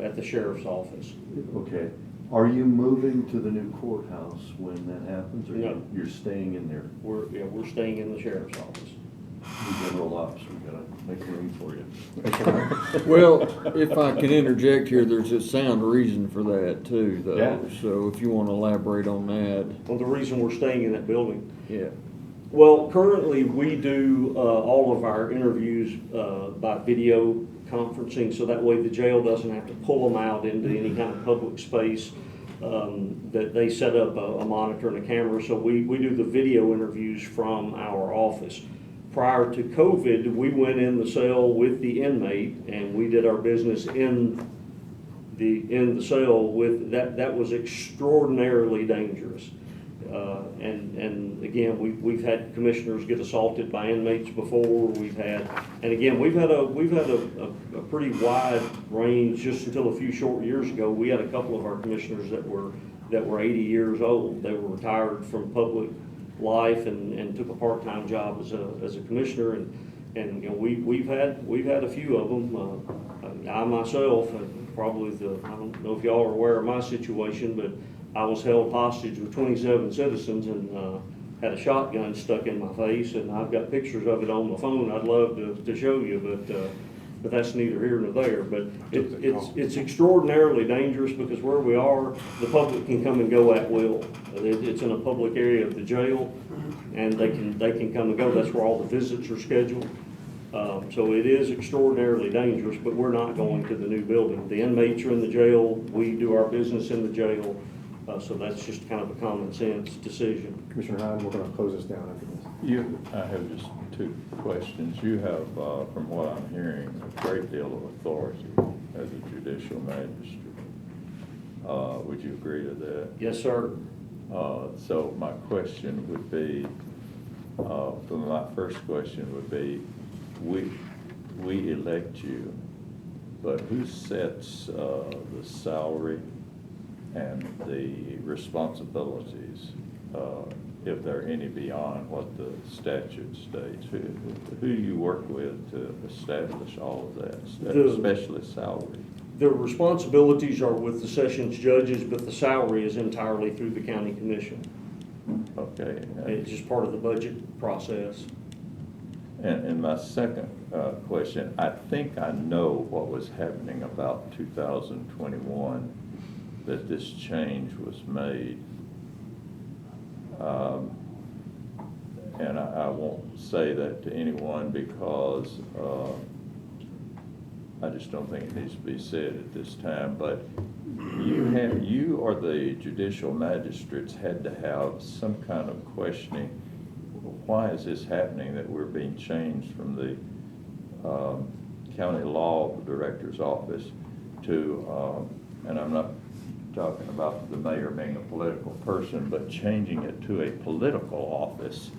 at the sheriff's office. Okay. Are you moving to the new courthouse when that happens, or No. you're staying in there? We're staying in the sheriff's office. You general ops, we gotta make room for you. Well, if I can interject here, there's a sound reason for that too, though. Yeah. So if you want to elaborate on that. Well, the reason we're staying in that building. Yeah. Well, currently, we do all of our interviews by video conferencing, so that way the jail doesn't have to pull them out into any kind of public space. That they set up a monitor and a camera, so we do the video interviews from our office. Prior to COVID, we went in the cell with the inmate, and we did our business in the cell with that. That was extraordinarily dangerous. And again, we've had commissioners get assaulted by inmates before. We've had a pretty wide range. Just until a few short years ago, we had a couple of our commissioners that were 80 years old. They were retired from public life and took a part-time job as a commissioner. And we've had a few of them. I myself, probably I don't know if y'all are aware of my situation, but I was held hostage with 27 citizens and had a shotgun stuck in my face, and I've got pictures of it on my phone. I'd love to show you, but that's neither here nor there. But it's extraordinarily dangerous because where we are, the public can come and go at will. It's in a public area of the jail, and they can come and go. That's where all the visits are scheduled. So it is extraordinarily dangerous, but we're not going to the new building. The inmates are in the jail. We do our business in the jail. So that's just kind of a common sense decision. Commissioner Hyde, we're going to close this down after this. I have just 2 questions. You have, from what I'm hearing, a great deal of authority as a judicial magistrate. Would you agree to that? Yes, sir. So my question would be, my first question would be, we elect you, but who sets the salary and the responsibilities, if there are any beyond what the statute states? Who do you work with to establish all of that, especially salary? The responsibilities are with the sessions judges, but the salary is entirely through the county commission. Okay. It's just part of the budget process. And my second question, I think I know what was happening about 2021, that this change was made. And I won't say that to anyone because I just don't think it needs to be said at this time, but you or the judicial magistrates had to have some kind of questioning. Why is this happening, that we're being changed from the county law director's office to, and I'm not talking about the mayor being a political person, but changing it to a political office?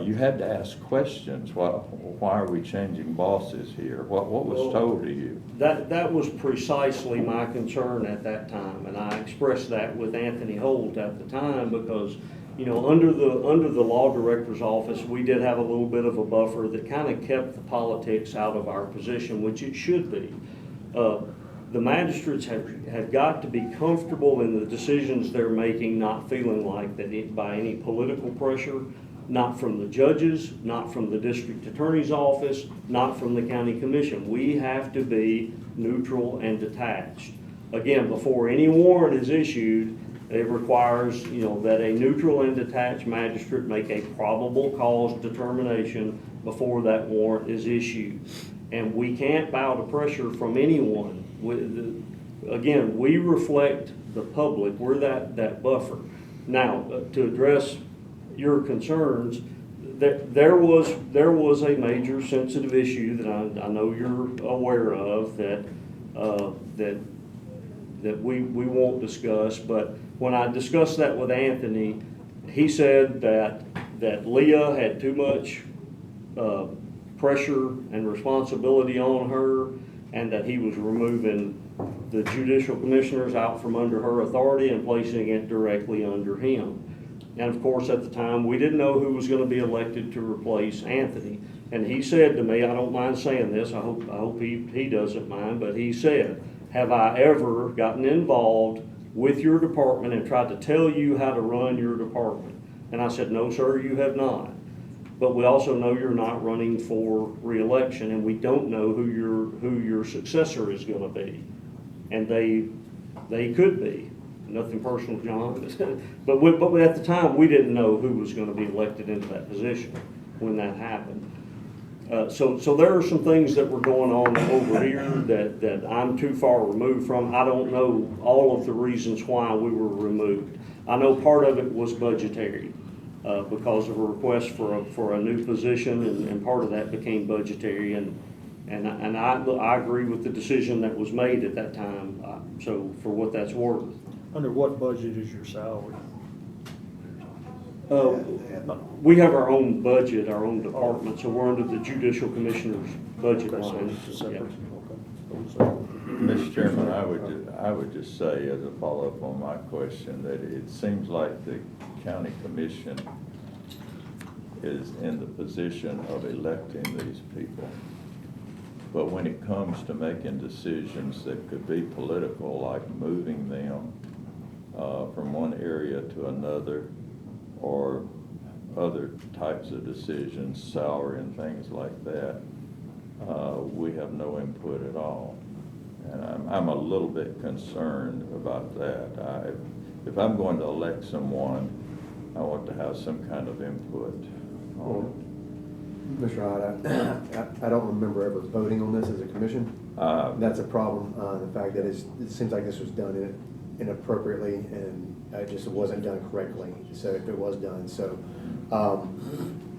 You had to ask questions. Why are we changing bosses here? What was told to you? That was precisely my concern at that time, and I expressed that with Anthony Holt at the time because Under the law director's office, we did have a little bit of a buffer that kind of kept the politics out of our position, which it should be. The magistrates have got to be comfortable in the decisions they're making, not feeling like that by any political pressure, not from the judges, not from the district attorney's office, not from the county commission. We have to be neutral and detached. Again, before any warrant is issued, it requires, that a neutral and detached magistrate make a probable cause determination before that warrant is issued. And we can't bow to pressure from anyone. Again, we reflect the public. We're that buffer. Now, to address your concerns, there was a major sensitive issue that I know you're aware of that we won't discuss. But when I discussed that with Anthony, he said that Leah had too much pressure and responsibility on her, and that he was removing the judicial commissioners out from under her authority and placing it directly under him. And of course, at the time, we didn't know who was going to be elected to replace Anthony. And he said to me, I don't mind saying this, I hope he doesn't mind, but he said, have I ever gotten involved with your department and tried to tell you how to run your department? And I said, no, sir, you have not. But we also know you're not running for re-election, and we don't know who your successor is going to be. And they could be. Nothing personal, John. but at the time, we didn't know who was going to be elected into that position when that happened. So there are some things that were going on over here that I'm too far removed from. I don't know all of the reasons why we were removed. I know part of it was budgetary because of a request for a new position, and part of that became budgetary. And I agree with the decision that was made at that time. So for what that's worth. Under what budget is your salary? We have our own budget, our own department, so we're under the judicial commissioner's budget Okay, so line. it's a separate, Yeah. okay. Mr. Chairman, I would just say, as a follow-up on my question, that it seems like the county commission is in the position of electing these people. But when it comes to making decisions that could be political, like moving them from one area to another, or other types of decisions, salary and things like that, we have no input at all. And I'm a little bit concerned about that. If I'm going to elect someone, I want to have some kind of input on it. Mr. Hyde, I don't remember ever voting on this as a commission. That's a problem, the fact that it seems like this was done inappropriately, and it wasn't done correctly, so if it was done. So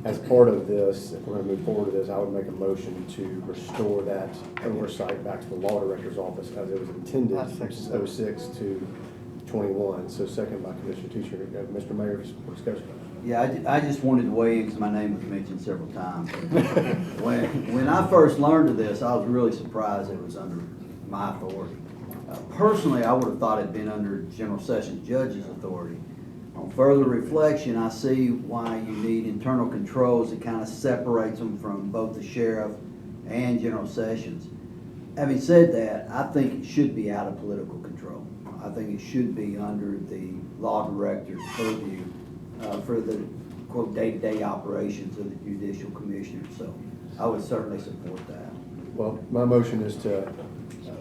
as part of this, if we're going to move forward with this, I would make a motion to restore that oversight back to the law director's office as it was intended from 06 to 21. So second by Commissioner Teacher. Mr. Mayor, for discussion. Yeah, I just wanted to weigh in because my name was mentioned several times. When I first learned of this, I was really surprised it was under my authority. Personally, I would have thought it'd been under General Sessions Judge's authority. On further reflection, I see why you need internal controls that kind of separates them from both the sheriff and General Sessions. Having said that, I think it should be out of political control. I think it should be under the law director's purview for the, quote, day-to-day operations of the judicial commissioner. So I would certainly support that. Well, my motion is to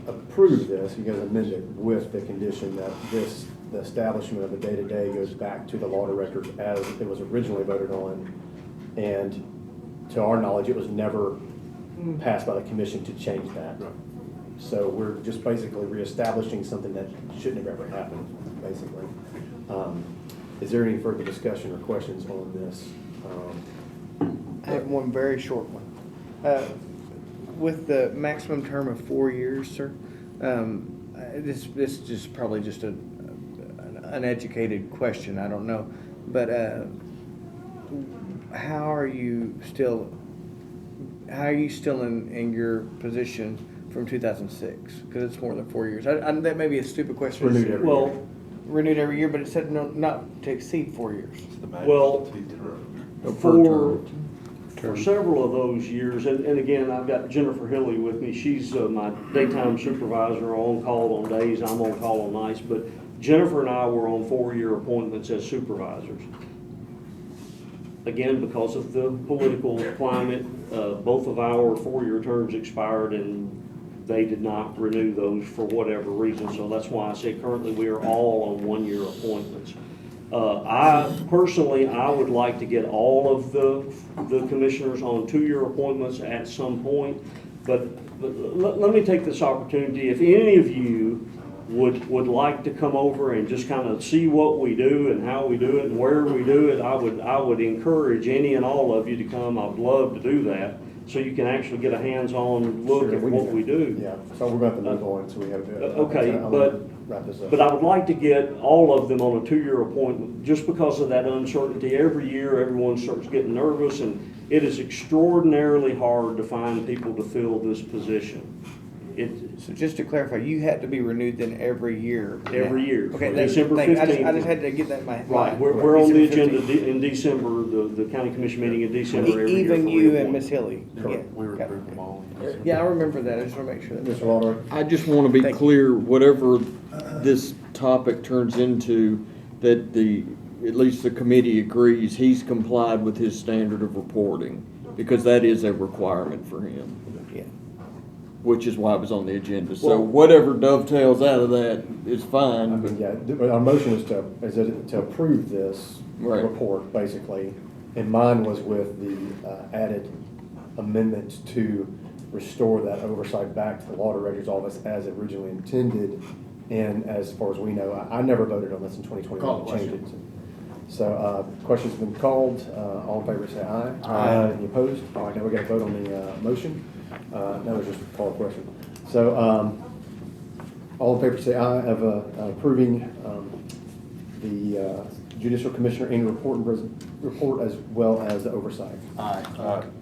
approve this, you guys amend it with the condition that the establishment of the day-to-day goes back to the law director as it was originally voted on. And to our knowledge, it was never passed by the commission to change that. So we're just basically reestablishing something that shouldn't have ever happened, basically. Is there any further discussion or questions on this? I have one very short one. With the maximum term of 4 years, sir, this is just probably just an uneducated question, I don't know, but how are you still in your position from 2006? Because it's more than 4 years. That may be a stupid question. Renewed every year. Well, renewed every year, but it said no, not to exceed 4 years. It's the Well, magnitude term. For several of those years, and again, I've got Jennifer Hilly with me, she's my daytime supervisor, on call on days, I'm on call on nights, but Jennifer and I were on 4-year appointments as supervisors. Again, because of the political climate, both of our 4-year terms expired and they did not renew those for whatever reason, so that's why I say currently we are all on 1-year appointments. I would like to get all of the commissioners on 2-year appointments at some point, but let me take this opportunity, if any of you would like to come over and just kind of see what we do and how we do it and where we do it, I would encourage any and all of you to come. I'd love to do that, so you can actually get a hands-on look at what we do. Yeah, so we're going to move on, so we have to. Okay, wrap this up. but I would like to get all of them on a 2-year appointment, just because of that uncertainty. Every year, everyone starts getting nervous, and it is extraordinarily hard to find people to fill this position. So just to clarify, you had to be renewed then every year? Every year. Okay, December thank you. 15th. I just had to get that in my. Right, we're on the December agenda 15th. in December, the county commission meeting in December every year. Even for you and reappointment. Miss Hilly? Correct. Yeah. We Okay. approved them all. Yeah, I remember that, I just want to make sure that. Mr. Walter? I just want to be Thank you. clear, whatever this topic turns into, that at least the committee agrees he's complied with his standard of reporting, because that is a requirement for him, Yeah. which is why it was on the agenda. So Well- whatever dovetails out of that is I fine, mean, yeah, but our motion is to approve this Right. report, basically. And mine was with the added amendment to restore that oversight back to the law director's office as originally intended. And as far as we know, I never voted on this in 2021. Call the Changed question. it. So, questions have been called. All in favor say aye. Aye. Any opposed? All right, now we got to vote on the motion. Now we just call a question. So, all in favor say aye of approving the judicial commissioner annual report as well as the oversight. Aye.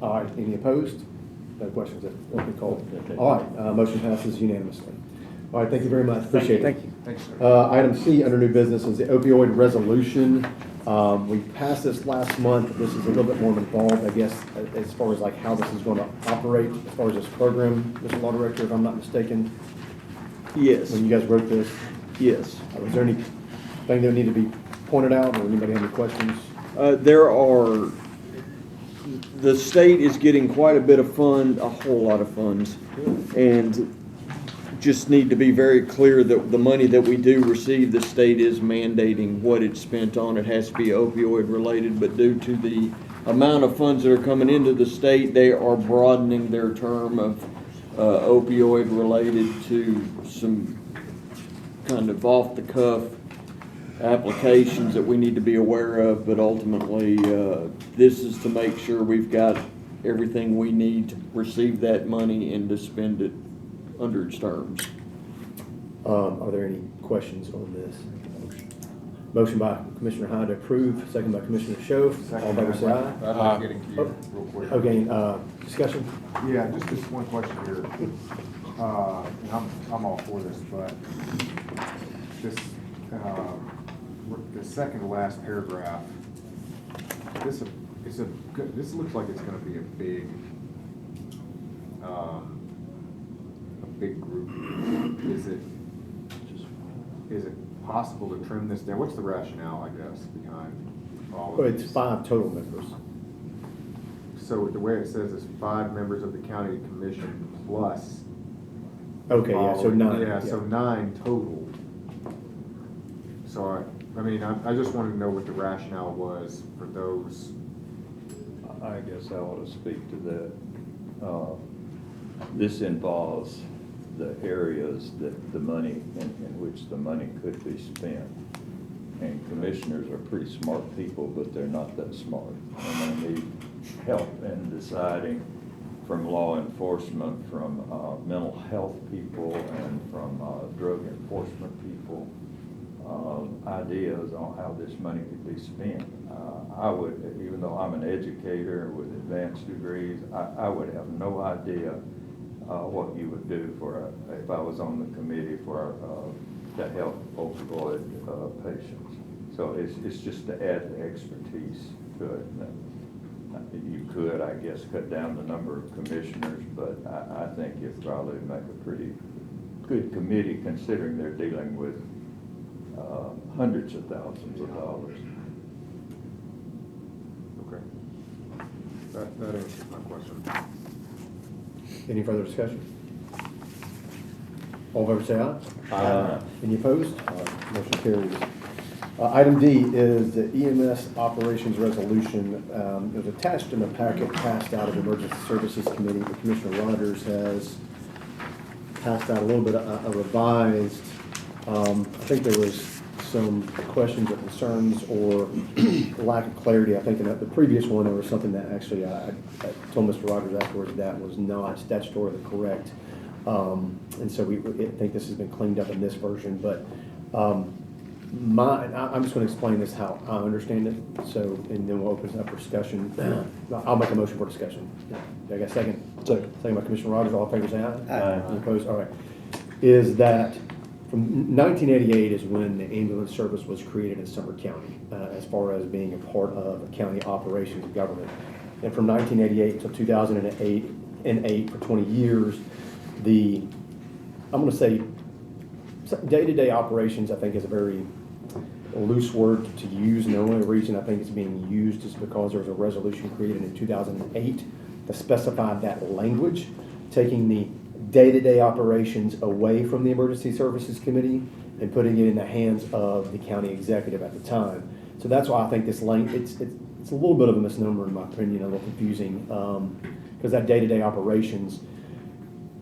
Aye. Any opposed? No questions that will be called. All right, motion passes unanimously. All right, thank you very much. Appreciate it. Thank you. Thanks, sir. Item C under new business is the opioid resolution. We passed this last month. This is a little bit more involved, I guess, as far as like how this is going to operate, as far as this program, Mr. Law Director, if I'm not mistaken. yes, When you guys wrote this, yes. was there anything that needed to be pointed out, or anybody have any questions? The state is getting quite a bit of a whole lot of funds, and just need to be very clear that the money that we do receive, the state is mandating what it's spent on. It has to be opioid related, but due to the amount of funds that are coming into the state, they are broadening their term of opioid related to some kind of off the cuff applications that we need to be aware of, but ultimately, this is to make sure we've got everything we need to receive that money and to spend it under its terms. Are there any questions on this? Motion by Commissioner Hyde to approve, second by Commissioner Schoaf. All in favor say aye. I'd like to get into you real quick. Okay, discussion? Yeah, just this one question here. And I'm all for this, but this, the second to last paragraph, this looks like it's gonna be a big group. Is it possible to trim this down? What's the rationale, I guess, behind all Well, of it's these? 5 total members. So the way it says is 5 members of the county commission plus. Okay, yeah, so 9. Yeah, so 9 total. So I just wanted to know what the rationale was for those. I guess I ought to speak to that. This involves the areas that the money, in which the money could be spent. And commissioners are pretty smart people, but they're not that smart. And they need help in deciding, from law enforcement, from mental health people, and from drug enforcement people, ideas on how this money could be spent. I would, even though I'm an educator with advanced degrees, I would have no idea what you would do if I was on the committee for to help opioid patients. So it's just to add the expertise to it. You could, I guess, cut down the number of commissioners, but I think it'd probably make a pretty good committee, considering they're dealing with hundreds of thousands of dollars. Okay. That answers my question. Any further discussion? All in favor say aye. Aye. Any opposed? Motion carries. Item D is the EMS Operations Resolution. It was attached in the packet passed out of the Emergency Services Committee, but Commissioner Rogers has passed out a little bit of a revised. I think there was some questions or concerns or lack of clarity. I think in the previous one, there was something that actually I told Mr. Rogers afterwards that was not statutorily correct. And so I think this has been cleaned up in this version, but I'm just going to explain this how I understand it. So, and then we'll open it up for discussion. I'll make a motion for discussion. I got a second? Second by Commissioner Rogers. All in favor say aye. Aye. Any opposed? All right. Is that from 1988 is when the ambulance service was created in Sumner County, as far as being a part of county operations and government. And from 1988 until 2008 for 20 years, I'm going to say day-to-day operations, I think, is a very loose word to use, and the only reason I think it's being used is because there was a resolution created in 2008 that specified that language, taking the day-to-day operations away from the Emergency Services Committee and putting it in the hands of the county executive at the time. So that's why I think this it's a little bit of a misnomer in my opinion, a little confusing, because that day-to-day operations,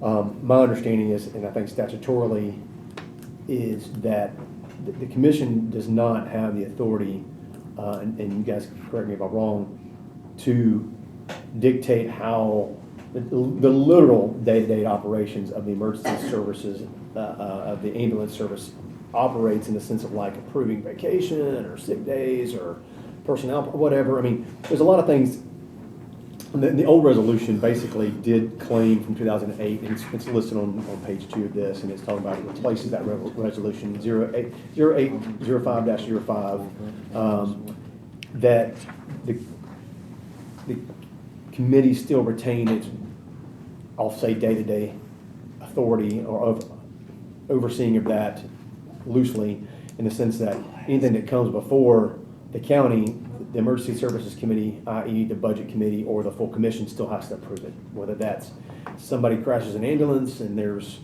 my understanding is, and I think statutorily, is that the commission does not have the authority, and you guys correct me if I'm wrong, to dictate how the literal day-to-day operations of the emergency services, of the ambulance service operates in the sense of like approving vacation or sick days or personnel, whatever. I mean, there's a lot of things. The old resolution basically did claim from 2008, and it's listed on page 2 of this, and it's talking about it replaces that resolution 0805-05, that the committee still retain its, I'll say, day-to-day authority or of overseeing of that loosely, in the sense that anything that comes before the county, the Emergency Services Committee, i.e. the Budget Committee or the full commission, still has to approve it. Whether that's somebody crashes an ambulance and there's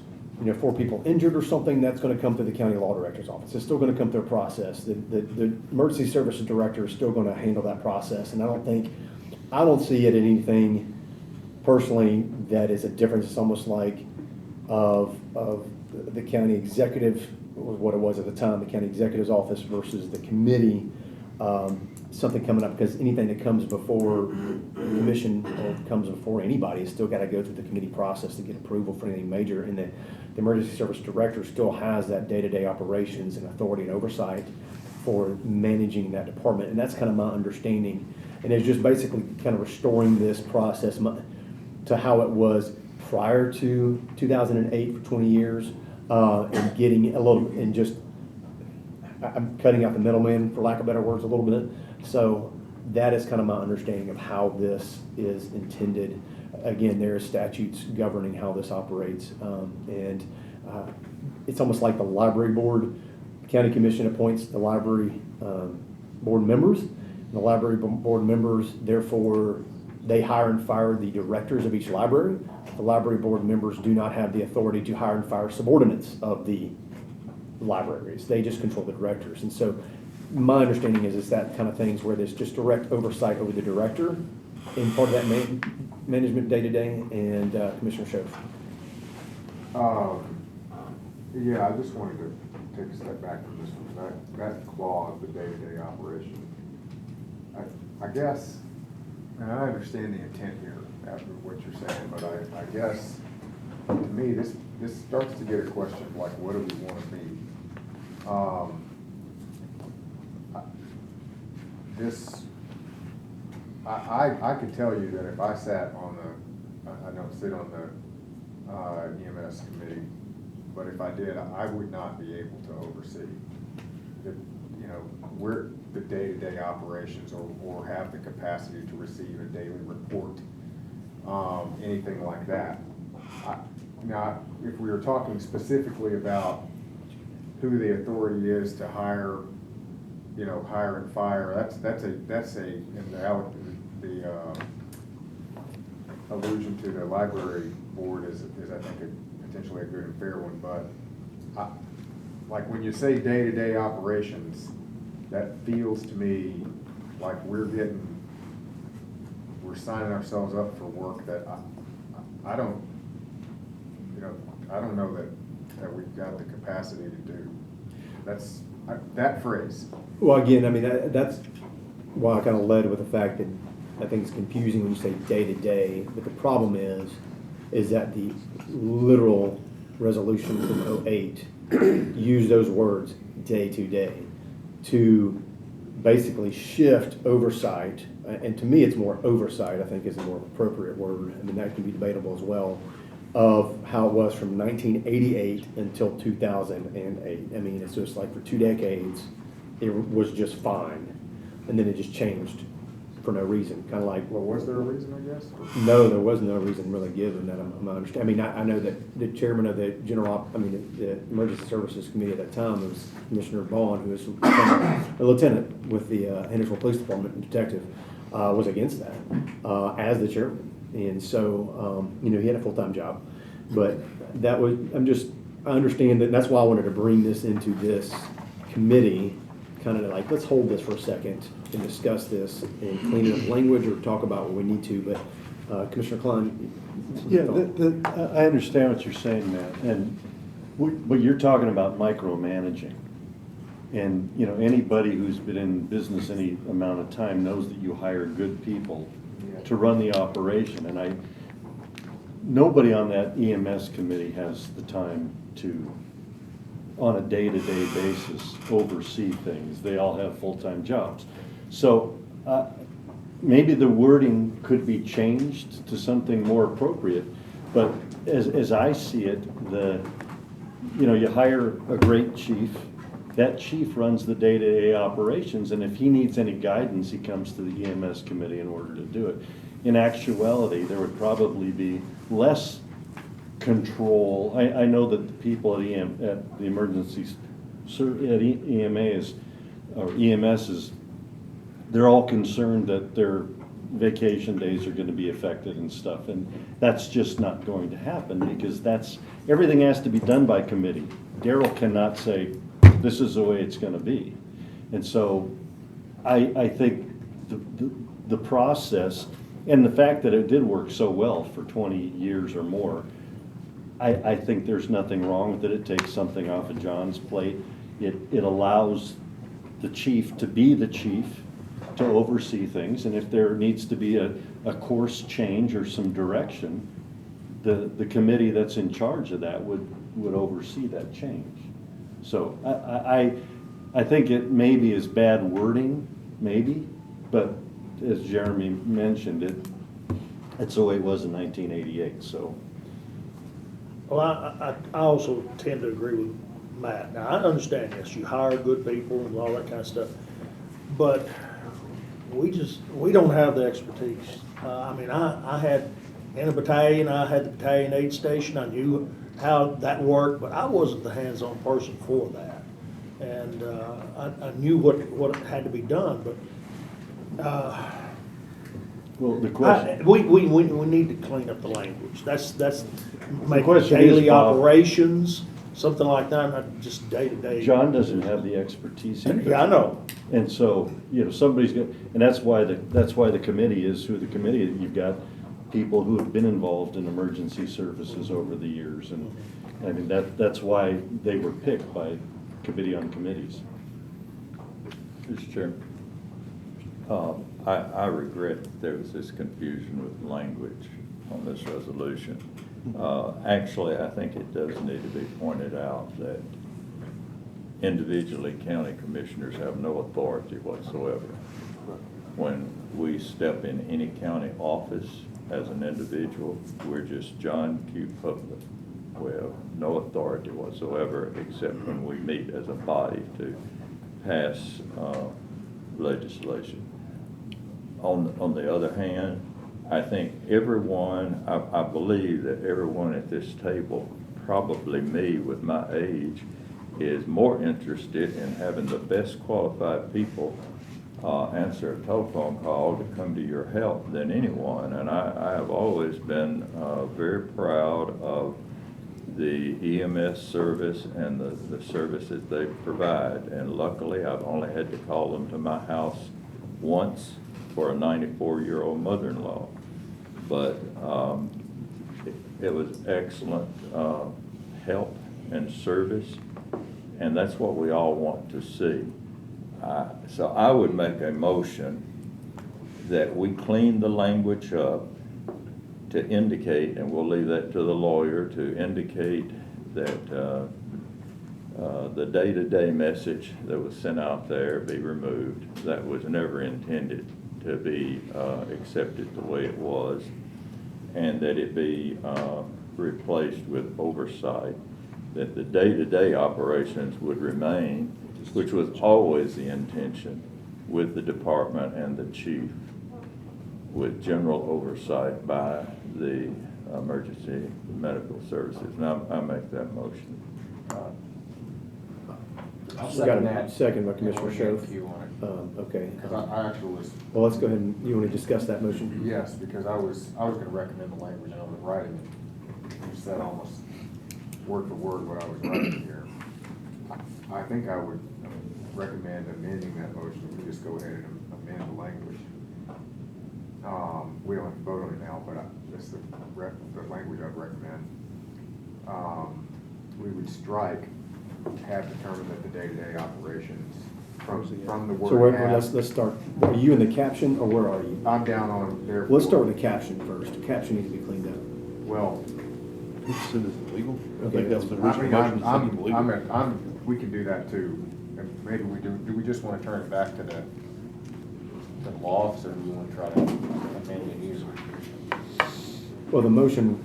4 people injured or something, that's going to come through the county law director's office. It's still going to come through a process. The Emergency Services Director is still going to handle that process, and I don't see it in anything personally that is a difference. It's almost like of the county executive, was what it was at the time, the county executive's office versus the committee. Something coming up, because anything that comes before the commission or comes before anybody has still got to go through the committee process to get approval for anything major, and the emergency service director still has that day-to-day operations and authority and oversight for managing that department, and that's kind of my understanding, and it's just basically kind of restoring this process to how it was prior to 2008 for 20 years, and getting a little, and just I'm cutting out the middleman, for lack of better words, a little bit. So that is kind of my understanding of how this is intended. Again, there are statutes governing how this operates, and it's almost like the library board. The county commission appoints the library board members. And the library board members, therefore, they hire and fire the directors of each library. The library board members do not have the authority to hire and fire subordinates of the libraries. They just control the directors. And so my understanding is that kind of things where there's just direct oversight over the director in part of that management day-to-day, and Commissioner Schoaf. Yeah, I just wanted to take a step back from this one. That clause, the day-to-day operation, I guess, and I understand the intent here after what you're saying, but I guess to me this starts to get a question of like, what do we want to be? I could tell you that if I sat on I don't sit on the EMS committee, but if I did, I would not be able to oversee the, you know, where the day-to-day operations or have the capacity to receive a daily report, anything like that. Now, if we were talking specifically about who the authority is to hire, you know, hire and fire, that's a, in the allusion to the library board is I think potentially a good and fair one, but like when you say day-to-day operations, that feels to me like we're signing ourselves up for work that I don't, you know, I don't know that we've got the capacity to do. That's, that phrase. Well, again, I mean, that's why I kind of led with the fact that I think it's confusing when you say day-to-day, but the problem is that the literal resolution from '08 use those words day-to-day to basically shift oversight, and to me it's more oversight, I think is a more appropriate word, I mean that can be debatable as well, of how it was from 1988 until 2008. I mean, it's just like for 2 decades it was just fine, and then it just changed for no reason, kind of like. Well, was there a reason, I guess? No, there was no reason really given that I'm understanding. I mean, I know that the chairman of the the Emergency Services Committee at that time was Commissioner Vaughn, who was a lieutenant with the Hendersonville Police Department and detective, was against that as the chairman. And so, you know, he had a full-time job, but that was, I understand that, and that's why I wanted to bring this into this committee, kind of like, let's hold this for a second and discuss this and clean up language or talk about what we need to, but Commissioner Klein. Yeah, I understand what you're saying, Matt, and but you're talking about micromanaging. And, you know, anybody who's been in business any amount of time knows that you hire good people to run the operation, and nobody on that EMS committee has the time to, on a day-to-day basis, oversee things. They all have full-time jobs. So maybe the wording could be changed to something more appropriate, but as I see it, you know, you hire a great chief, that chief runs the day-to-day operations, and if he needs any guidance, he comes to the EMS committee in order to do it. In actuality, there would probably be less control. I know that the people at the emergencies, at EMS is, they're all concerned that their vacation days are going to be affected and stuff, and that's just not going to happen because everything has to be done by committee. Daryl cannot say, this is the way it's going to be. And so I think the process and the fact that it did work so well for 20 years or more, I think there's nothing wrong with it. It takes something off of John's plate. It allows the chief to be the chief, to oversee things, and if there needs to be a course change or some direction, the committee that's in charge of that would oversee that change. So I think it maybe is bad wording, maybe, but as Jeremy mentioned, it's the way it was in 1988. So. Well, I also tend to agree with Matt. Now, I understand this. You hire good people and all that kind of stuff, but we don't have the expertise. I mean, I had in a battalion, I had the battalion aid station. I knew how that worked, but I wasn't the hands-on person for that. And I knew what had to be done, but well, the question we need to clean up the language. That's make question daily is, Bob, operations, something like that, not just day to day. John doesn't have the expertise either. Yeah, I know. And so, you know, somebody's got, and that's why the committee is who the committee is. You've got people who have been involved in emergency services over the years, and I mean that's why they were picked by committee on committees. Mr. Chairman, I regret that there was this confusion with language on this resolution. Actually, I think it does need to be pointed out that individually county commissioners have no authority whatsoever. When we step in any county office as an individual, we're just John Q. Public. We have no authority whatsoever, except when we meet as a body to pass legislation. On the other hand, I think everyone, I believe that everyone at this table, probably me with my age, is more interested in having the best qualified people answer a telephone call to come to your help than anyone. And I have always been very proud of the EMS service and the services they provide. And luckily, I've only had to call them to my house once for a 94-year-old mother-in-law. But it was excellent help and service, and that's what we all want to see. So I would make a motion that we clean the language up to indicate, and we'll leave that to the lawyer, to indicate that the day-to-day message that was sent out there be removed. That was never intended to be accepted the way it was, and that it be replaced with oversight, that the day-to-day operations would remain, which was always the intention, with the department and the chief, with general oversight by the emergency medical services. Now, I make that motion. I'll We got a second by Commissioner Schoaf. Okay. Because I actually was, Well, let's go ahead and, you want to discuss that motion? yes, because I was gonna recommend the language and I was writing it. You said almost word for word what I was writing here. I think I would recommend amending that motion. We can just go ahead and amend the language. We don't have to vote on it now, but that's the language I'd recommend. We would strike, have determined that the day-to-day operations from the So word let's have. start. Are you in the caption, or where are you? I'm down on there. Let's start with the caption first. The caption needs to be cleaned up. Well, Said it's illegal? I Okay. think that's the I original mean, motion, said it's illegal. we can do that too. And maybe we do we just want to turn it back to the law officer, or do we want to try to amend it here? Well, the motion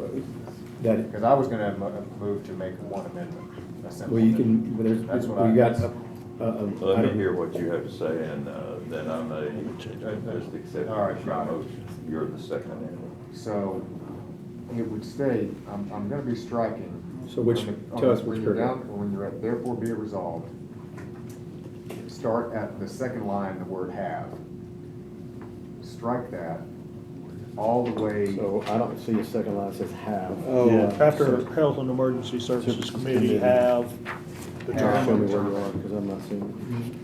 that, Because I was gonna move to make one amendment. a simple well, you can, amendment. there's, That's what we got. that's- Let me hear what you have to say, and then I may just accept All right, my got it. motion. You're the second anyway. So it would state, I'm gonna be striking. So which, on the- tell us when which you're paragraph. down, when you're at therefore be it resolved, start at the second line, the word have. Strike that all the way. So I don't see a second line that says have. Oh, After Health and Emergency Services Committee have Show me determined. where you are, because I'm not seeing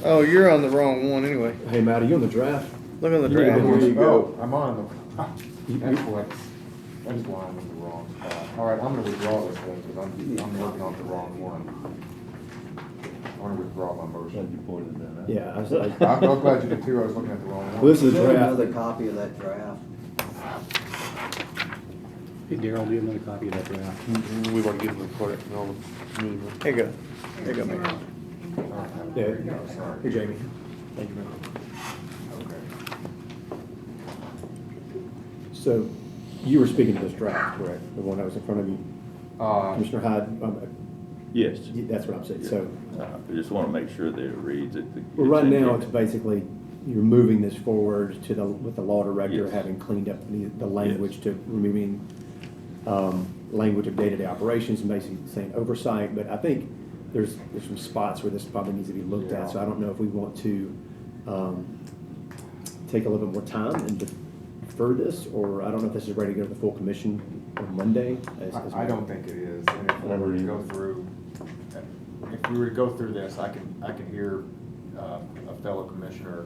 Oh, you're on the wrong one anyway. it. Hey, Matt, are you on the draft? Look on the You need to draft. go- There you go. I'm on the, You- that's why I'm in the wrong spot. All right, I'm gonna withdraw this one, because I'm working on the wrong one. I wanna withdraw my motion. You pointed that out. Yeah, I was like, I'm glad you did too, I was looking at the wrong one. well, this is Is a there draft. another copy of that draft? Hey, Darryl, do you have another copy of that draft? We've already given the court, no, meeting. Here you go. Here you go, man. Yeah, Sorry. here, Jamie. Thank you, Okay. So you were speaking to this draft, correct? The one that was in front of you, Commissioner Hyde? Yes. That's what I'm saying. So, I just want to make sure that it reads it. well, right now, it's basically, you're moving this forward to with the law director Yes. having cleaned up the language to removing language of day-to-day operations and basically saying oversight. But I think there's some spots where this probably needs to be looked at. So I don't know if we want to take a little bit more time and defer this, or I don't know if this is ready to go to the full commission on Monday. I don't think it is, and if we were to go through, this, I can hear a fellow commissioner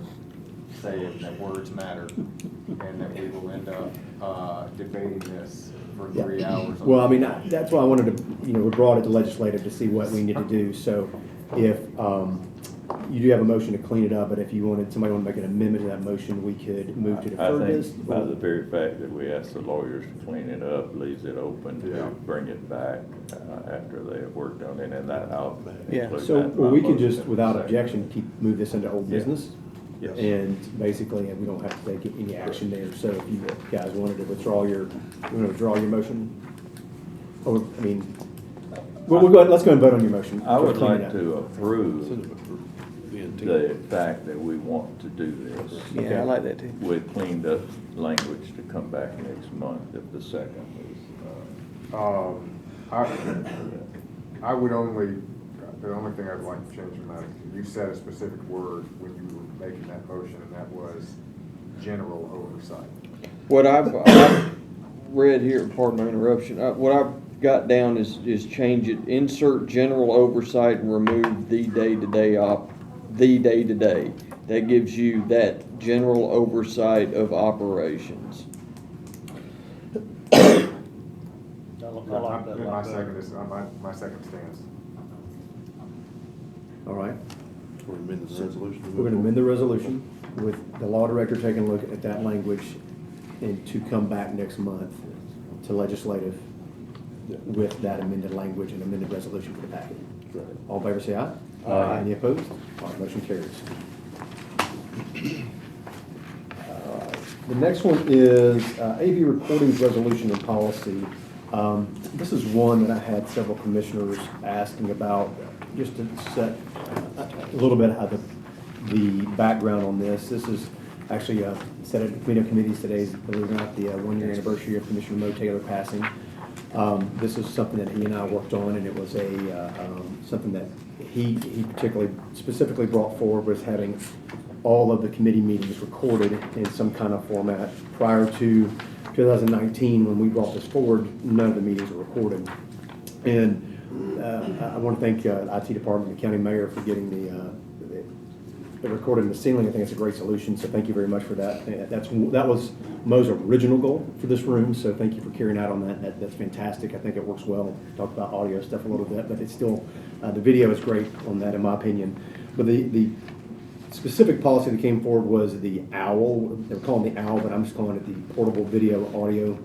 say that words matter, and that we will end up debating this for 3 hours. Well, I mean, that's why I wanted to, we brought it to legislative to see what we need to do. So if you do have a motion to clean it up, but if somebody wanted to make an amendment to that motion, we could move to I defer this. think by the very fact that we asked the lawyers to clean it up, leaves it open Yeah. to bring it back after they have worked on it, and that I'll Yeah. include So, that in well, my we could motion just, in a without second. objection, move this into old Yeah. business. Yes. And basically, we don't have to take any action there. So if you guys wanted to withdraw your motion? Or, I mean, we'll go ahead, let's go and vote on your motion. I would Clean it like up. to approve the fact that we want to do this. Yeah, I like that too. With cleaned up language to come back next month if the second is, I would only, the only thing I'd like to change from that, you said a specific word when you were making that motion, and that was general oversight. What I've read here, pardon my interruption, what I've got down is change it, insert general oversight and remove the day-to-day day-to-day. That gives you that general oversight of operations. I like that. My second is, my second stance. All right. We're amending the resolution. We're going to amend the resolution with the law director taking a look at that language and to come back next month to legislative with that amended language and amended resolution for the packet. All in favor say aye. Aye. Any opposed? All right, motion carries. The next one is AV recordings resolution and policy. This is one that I had several commissioners asking about, just to set a little bit of the background on this. This is actually set at the committees today, believe it or not, the 1-year anniversary of Commissioner Mo Taylor passing. This is something that he and I worked on, and it was something that he particularly specifically brought forward, was having all of the committee meetings recorded in some kind of format. Prior to 2019, when we brought this forward, none of the meetings were recorded. And I want to thank the IT department and the county mayor for getting the recorded in the ceiling. I think it's a great solution, so thank you very much for that. That was Mo's original goal for this room, so thank you for carrying out on that. That's fantastic. I think it works well. Talk about audio stuff a little bit, but it's still, the video is great on that in my opinion. But the specific policy that came forward was the OWL. They were calling the OWL, but I'm just calling it the portable video audio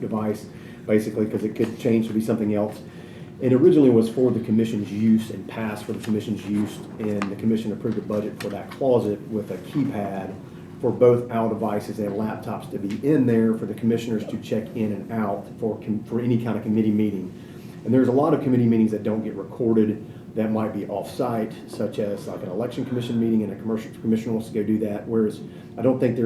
device, basically, because it could change to be something else. It originally was for the commission's use and passed for the commission's use, and the commission approved a budget for that closet with a keypad for both OWL devices and laptops to be in there for the commissioners to check in and out for any kind of committee meeting. And there's a lot of committee meetings that don't get recorded that might be off-site, such as like an election commission meeting, and a commercial commission wants to go do that, whereas I don't think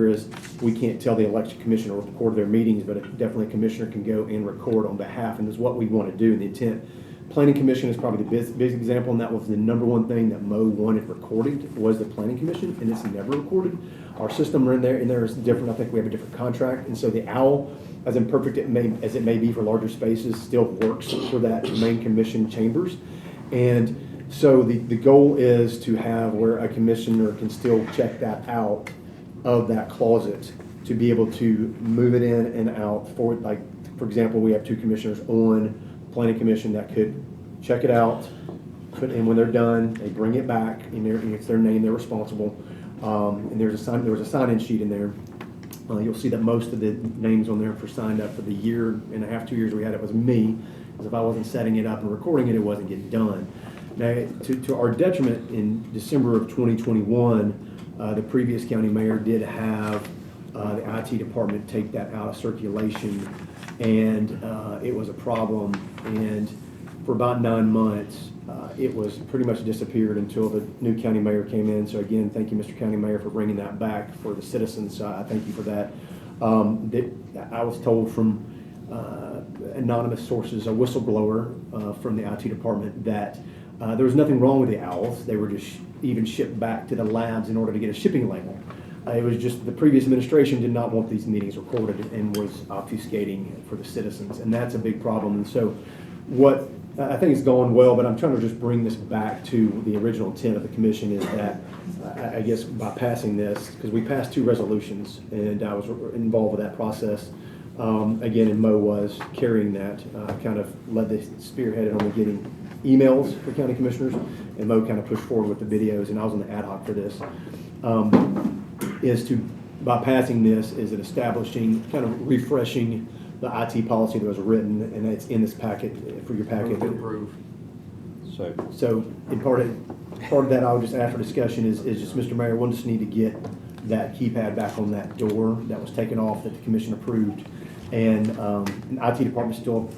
we can't tell the election commissioner to record their meetings, but definitely a commissioner can go and record on behalf, and is what we want to do in the intent. Planning commission is probably the big example, and that was the number one thing that Mo wanted recorded, was the planning commission, and it's never recorded. Our system in there is different. I think we have a different contract, and so the OWL, as imperfect as it may be for larger spaces, still works for that main commission chambers. And so the goal is to have where a commissioner can still check that out of that closet, to be able to move it in and out for, like, for example, we have 2 commissioners on planning commission that could check it out, and when they're done, they bring it back, and it's their name, they're responsible. And there was a sign-in sheet in there. You'll see that most of the names on there for signed up for the year and a half, 2 years we had it was me, because if I wasn't setting it up and recording it, it wasn't getting done. Now, to our detriment, in December of 2021, the previous county mayor did have the IT department take that out of circulation, and it was a problem. And for about 9 months, it was pretty much disappeared until the new county mayor came in. So again, thank you, Mr. County Mayor, for bringing that back for the citizens. I thank you for that. I was told from anonymous sources, a whistleblower from the IT department, that there was nothing wrong with the owls. They were just even shipped back to the labs in order to get a shipping label. It was just the previous administration did not want these meetings recorded and was obfuscating for the citizens, and that's a big problem. And so what I think it's going well, but I'm trying to just bring this back to the original intent of the commission, is that I guess by passing this, because we passed 2 resolutions, and I was involved with that process. Again, and Mo was carrying that, kind of led the spearheaded on the getting emails for county commissioners, and Mo kind of pushed forward with the videos, and I was on the ad hoc for this. By passing this, is it establishing, kind of refreshing the IT policy that was written, and it's in this packet, for your packet. So in part of that, I would just ask for discussion is just, Mr. Mayor, we'll just need to get that keypad back on that door that was taken off that the commission approved. And the IT department still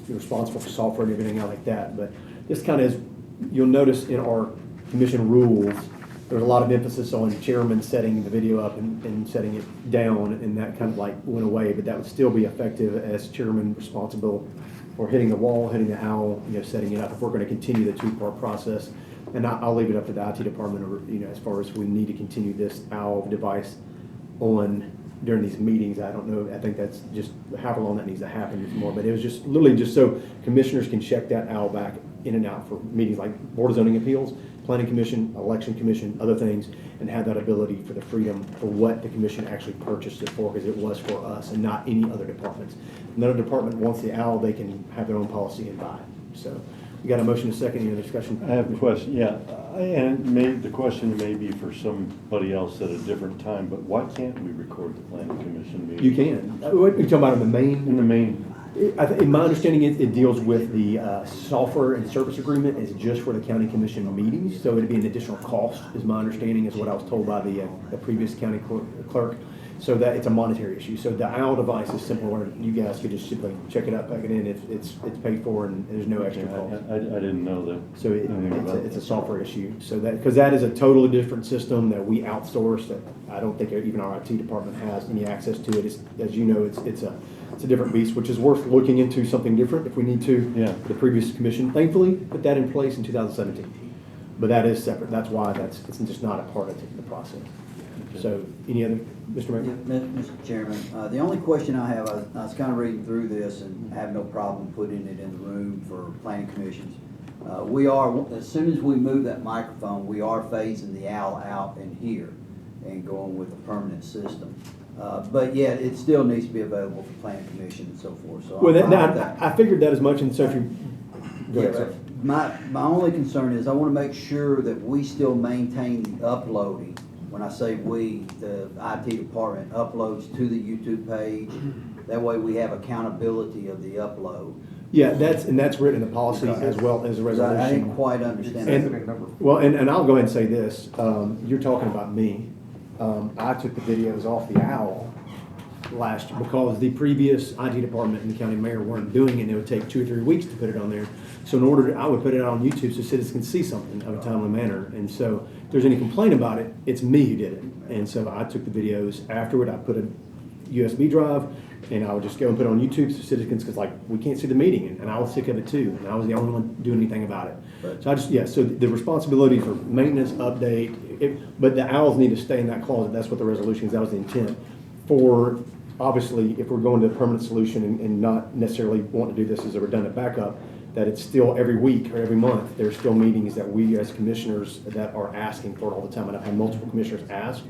responsible for software and everything like that. But this kind of is, you'll notice in our commission rules, there's a lot of emphasis on the chairman setting the video up and setting it down, and that kind of like went away, but that would still be effective as chairman responsible for hitting the wall, hitting the owl, setting it up, if we're gonna continue the two-part process. And I'll leave it up to the IT department, or, as far as we need to continue this owl device on during these meetings. I don't know, I think that's just however long that needs to happen more, but it was just literally just so commissioners can check that owl back in and out for meetings like Board of Zoning Appeals, Planning Commission, Election Commission, other things, and have that ability for the freedom for what the commission actually purchased it for, because it was for us and not any other departments. Another department wants the owl, they can have their own policy and buy it. So we got a motion to second, any other discussion? I have a question, yeah, and the question may be for somebody else at a different time, but why can't we record the planning commission meeting? You can. What are you talking about in the main? In the main. In my understanding, it deals with the software and service agreement is just for the county commission meetings, so it'd be an additional cost, is my understanding, is what I was told by the previous county clerk. So that it's a monetary issue. So the OWL device is simple, where you guys could just simply check it out, plug it in, it's paid for, and there's no extra cost. I didn't know that. So it's a software issue. So that, because that is a totally different system that we outsource, that I don't think even our IT department has any access to it. It's, as you know, it's a different beast, which is worth looking into something different if we need to. Yeah. The previous commission thankfully put that in place in 2017. But that is separate. That's why it's just not a part of the process. So, any other, Mr. Mayor? Yeah, Mr. Chairman, the only question I have, I was kind of reading through this and have no problem putting it in the room for planning commissions. We are, as soon as we move that microphone, we are phasing the owl out in here and going with a permanent system. But yet, it still needs to be available for planning commission and so forth, so. Well, I'm fine with that. I figured that as much, and so if you, go Yeah, ahead, sir. but my only concern is I want to make sure that we still maintain the uploading. When I say we, the IT department uploads to the YouTube page. That way we have accountability of the upload. Yeah, that's written in the policy as well as a resolution. I didn't quite understand that. And I'll go ahead and say this, you're talking about me. I took the videos off the OWL last year because the previous IT department and the county mayor weren't doing it, and it would take 2 or 3 weeks to put it on there. So in order to, I would put it out on YouTube so citizens can see something of a timely manner. And so if there's any complaint about it, it's me who did it. And so I took the videos afterward, I put a USB drive, and I would just go and put it on YouTube so citizens, because like, we can't see the meeting, and I was sick of it too, and I was the only one doing anything about it. Right. So I just, so the responsibility for maintenance, update, but the owls need to stay in that closet, that's what the resolution is, that was the intent. For, obviously, if we're going to a permanent solution and not necessarily want to do this as a redundant backup, that it's still every week or every month, there's still meetings that we as commissioners that are asking for it all the time, and I've had multiple commissioners ask.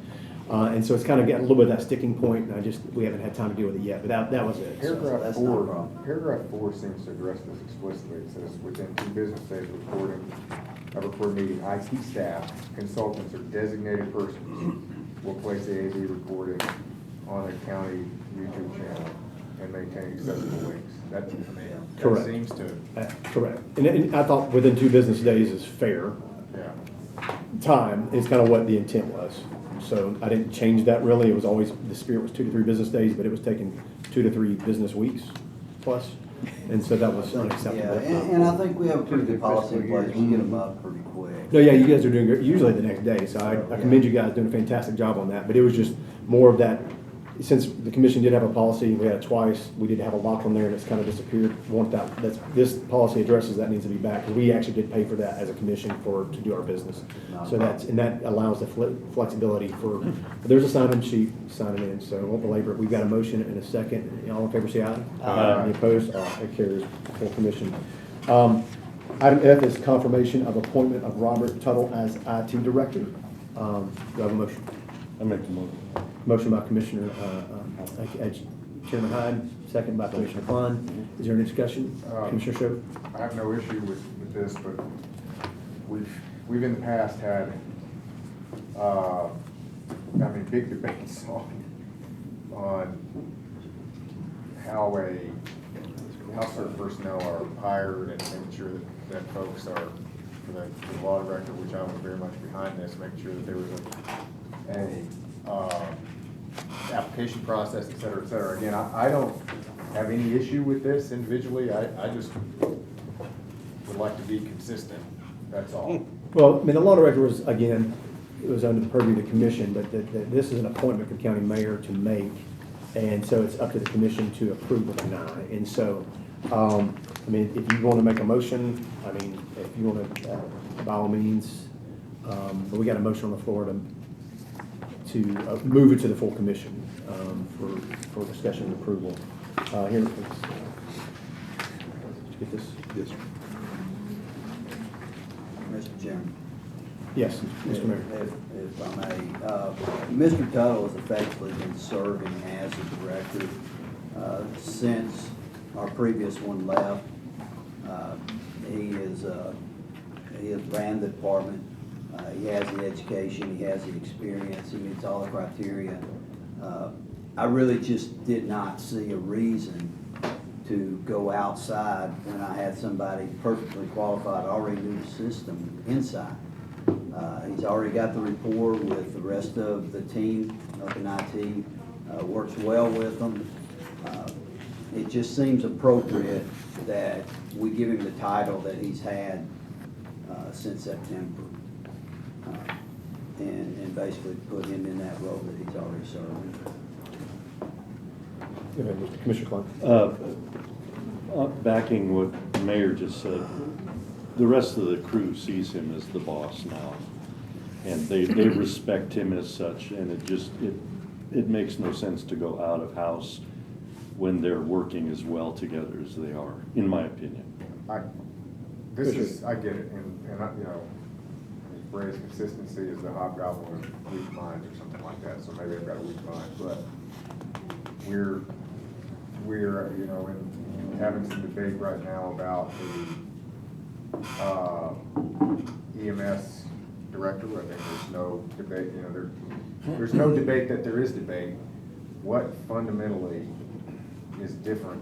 And so it's kind of getting a little bit of that sticking point, and we haven't had time to deal with it yet, but that was it. That's not a problem. Paragraph 4 seems to address this explicitly. It says, within 2 business days of recording meeting, IT staff, consultants, or designated persons will place the AV recording on the county YouTube channel and maintain accessible links. That Correct. seems to. Correct. And I thought within 2 business days is fair. Yeah. Time is kind of what the intent was. So I didn't change that really. It was always, the spirit was 2 to 3 business days, but it was taking 2 to 3 business weeks plus. And so that was unacceptable. Yeah, and I think we have a pretty good policy in place. We get them up pretty quick. No, yeah, you guys are doing great, usually the next day. So I commend you guys doing a fantastic job on that. But it was just more of that, since the commission did have a policy, we had it twice, we did have a lock on there and it's kind of disappeared. This policy addresses that needs to be back, because we actually did pay for that as a commission to do our business. So that allows the flexibility for, there's a sign-in sheet, sign it in, so I won't belabor it. We've got a motion and a second. All in favor, say aye. Aye. Any opposed? It carries, full commission. Item F is confirmation of appointment of Robert Tuttle as IT director. Do I have a motion? I make the motion. Motion by Commissioner Chairman Hyde, second by Commissioner Klein. Is there any discussion? Commissioner Sherwood? I have no issue with this, but we've in the past had, big debates on how certain personnel are hired and making sure that folks are, for the law director, which I was very much behind this, making sure that there was a application process, et cetera, et cetera. Again, I don't have any issue with this individually. I just would like to be consistent, that's all. Well, I mean, the law director was, again, it was under the purview of the commission, but that this is an appointment for the county mayor to make. And so it's up to the commission to approve or deny. And so, I mean, if you want to make a motion, I mean, if you want to, by all means, but we got a motion on the floor to move it to the full commission for discussion and approval. Here, please. Did you get this? Yes. Mr. Chairman. Yes, Mr. Mayor. If I may, Mr. Tuttle has effectively been serving as the director since our previous one left. He has ran the department. He has the education, he has the experience, he meets all the criteria. I really just did not see a reason to go outside when I had somebody perfectly qualified, already knew the system inside. He's already got the rapport with the rest of the team up in IT, works well with them. It just seems appropriate that we give him the title that he's had since September. And basically put him in that role that he's already serving. Go ahead, Mr. Commissioner Klein. Backing what the mayor just said, the rest of the crew sees him as the boss now. And they respect him as such, and it makes no sense to go out of house when they're working as well together as they are, in my opinion. I get it, and I, you know, phrase consistency is the hobgoblin of weak minds or something like that, so maybe I've got a weak mind, but we're, you know, having some debate right now about the EMS director. I think there's no debate, you know, there's no debate that there is debate. What fundamentally is different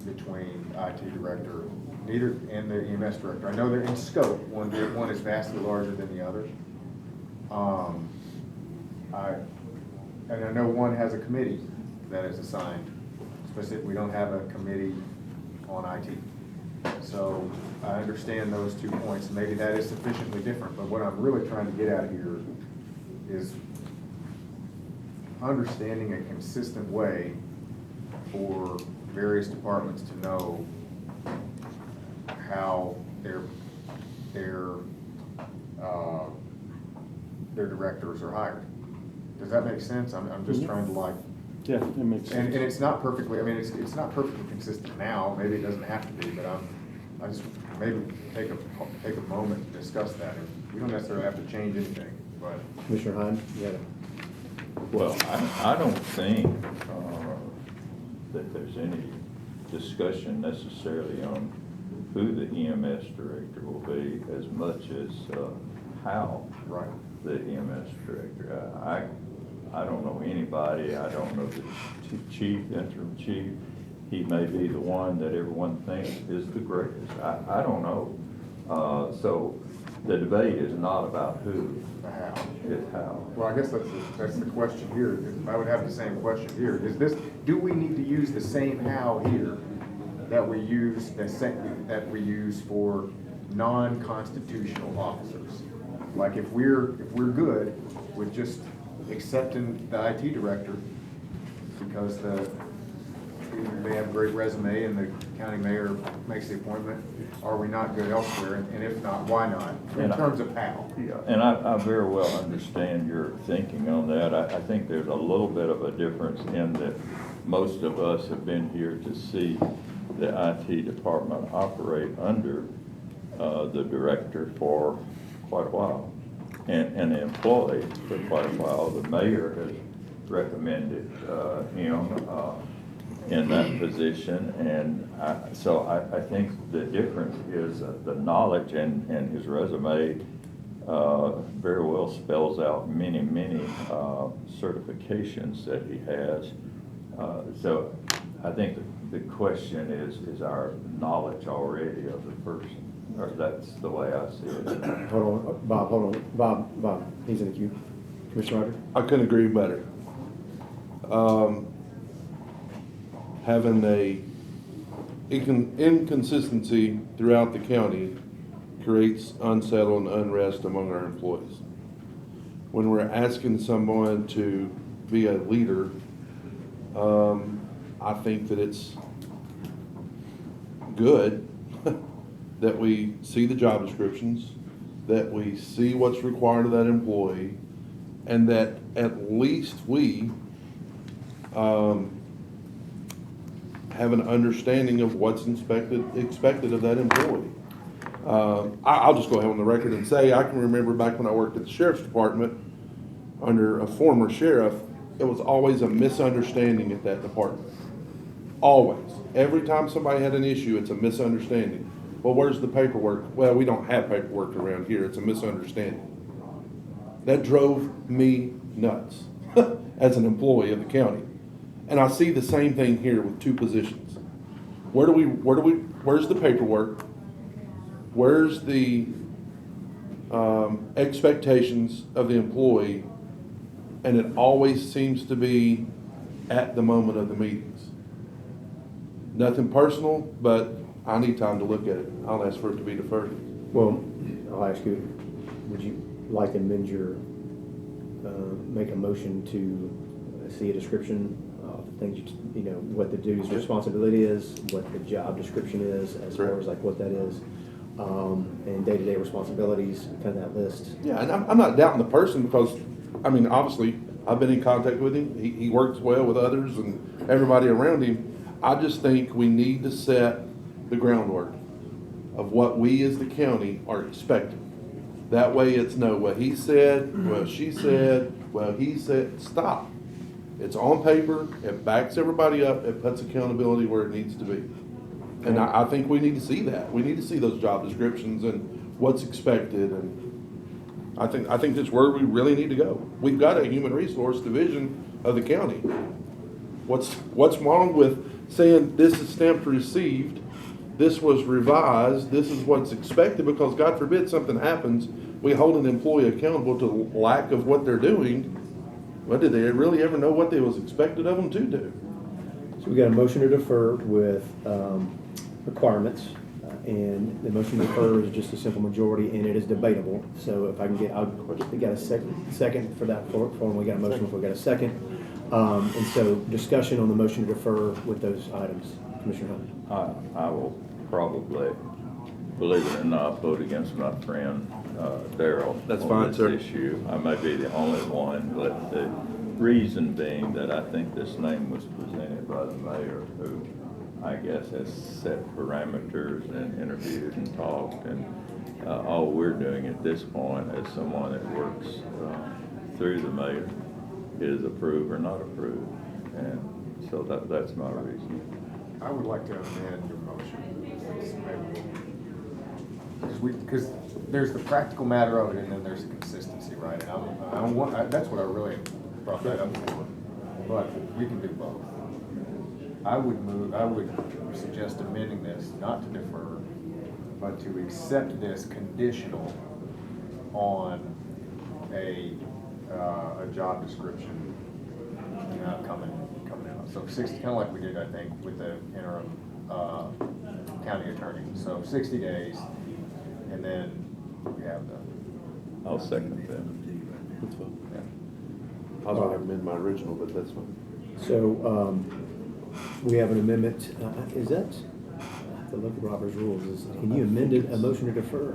between IT director and the EMS director? I know they're in scope. One is vastly larger than the other. And I know one has a committee that is assigned. Specifically, we don't have a committee on IT. So I understand those 2 points. Maybe that is sufficiently different, but what I'm really trying to get at here is understanding a consistent way for various departments to know how their directors are hired. Does that make sense? I'm just trying to like. Yeah, it makes sense. And it's not perfectly, I mean, it's not perfectly consistent now. Maybe it doesn't have to be, but I just maybe take a moment to discuss that. And we don't necessarily have to change anything, but. Commissioner Hine, yeah. Well, I don't think that there's any discussion necessarily on who the EMS director will be as much as how the EMS director. I don't know anybody. I don't know the chief, interim chief. He may be the one that everyone thinks is the greatest. I don't know. So the debate is not about who. How. It's how. Well, I guess that's the question here. I would have the same question here. Do we need to use the same how here that we use for non-constitutional officers? Like if we're good with just accepting the IT director because they have a great resume and the county mayor makes the appointment, are we not good elsewhere? And if not, why not? In terms of how. Yeah, and I very well understand your thinking on that. I think there's a little bit of a difference in that most of us have been here to see the IT department operate under the director for quite a while. And the employee for quite a while. The mayor has recommended him in that position, and so I think the difference is the knowledge, and his resume very well spells out many certifications that he has. So I think the question is our knowledge already of the person. Or that's the way I see it. Hold on, Bob, Bob, he's in the queue. Commissioner Ryder? I couldn't agree better. having a inconsistency throughout the county creates unsettled and unrest among our employees. When we're asking someone to be a leader, I think that it's good that we see the job descriptions, that we see what's required of that employee, and that at least we have an understanding of what's expected of that employee. I'll just go ahead on the record and say, I can remember back when I worked at the sheriff's department under a former sheriff, it was always a misunderstanding at that department. Always. Every time somebody had an issue, it's a misunderstanding. Well, where's the paperwork? Well, we don't have paperwork around here. It's a misunderstanding. That drove me nuts as an employee of the county. And I see the same thing here with two positions. Where's the paperwork? Where's the expectations of the employee? And it always seems to be at the moment of the meetings. Nothing personal, but I need time to look at it. I'll ask for it to be deferred. Well, I'll ask you, would you like to amend your, make a motion to see a description of the things, you know, what the duties, responsibility is, what the job description is, as far as like what that is, and day-to-day responsibilities, kind of that list? Yeah, and I'm not doubting the person because, I mean, obviously, I've been in contact with him. He works well with others and everybody around him. I just think we need to set the groundwork of what we as the county are expecting. That way it's no, well, he said, well, she said, well, he said, stop. It's on paper, it backs everybody up, it puts accountability where it needs to be. And I think we need to see that. We need to see those job descriptions and what's expected, and I think that's where we really need to go. We've got a human resource division of the county. What's wrong with saying this is stamped received, this was revised, this is what's expected, because God forbid something happens, we hold an employee accountable to the lack of what they're doing. Well, did they really ever know what they was expected of them to do? So we got a motion to defer with requirements, and the motion to defer is just a simple majority, and it is debatable. So if I can get, we got a second for that form. We got a motion, we got a second. And so discussion on the motion to defer with those items. Commissioner Hunt. I will probably, believe it or not, vote against my friend Darrell. That's on fine, this sir. issue. I may be the only one, but the reason being that I think this name was presented by the mayor, who I guess has set parameters and interviewed and talked, and all we're doing at this point as someone that works through the mayor is approve or not approve, and so that's my reason. I would like to amend your motion. Because there's the practical matter of it, and then there's the consistency, right? And that's what I really brought that up for. But we can do both. I would suggest amending this, not to defer, but to accept this conditional on a job description coming out. So 60, kind of like we did, I think, with the interim county attorney. So 60 days, and then we have the. I'll second that. That's fine. Yeah. I was going to amend my original, but that's fine. So we have an amendment. Is that, I have to look at Robert's rules. Can you amend a motion to defer?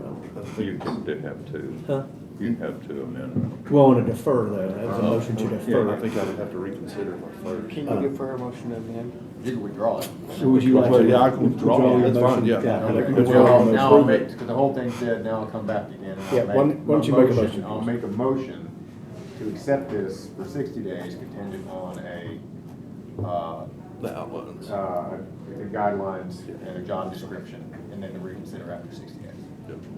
You can do have two. Huh? You can have two amendments. Well, on a defer though, that was a motion to defer. I think I would have to reconsider my first. Can you defer a motion to amend? You can withdraw it. So would you like Well, to? yeah, I can withdraw. your That's fine, motion? yeah. Okay. Well, now I'll make, because the whole thing's dead, now I'll come back again. and I'll Yeah, make why don't you make a motion? I'll make a motion to accept this for 60 days contingent on The outlines. the guidelines. And a job description, and then to reconsider after 60 days.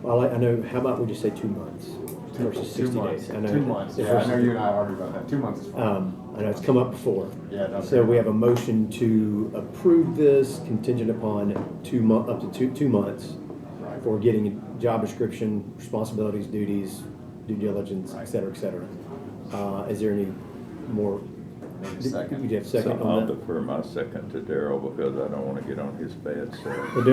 Well, I know, how about we just say 2 months versus 60 days? I know 2 months, it's yeah, I versus- know you and I argued about that, 2 months is fine. I know it's come up before. Yeah, no, So we have a motion to approve this contingent upon up to two months for getting a job description, responsibilities, duties, due diligence, et cetera, et cetera. Is there any more Maybe a Did second. you have a So second I'll on that? defer my second to Darrell because I don't want to get on his bad side. Well,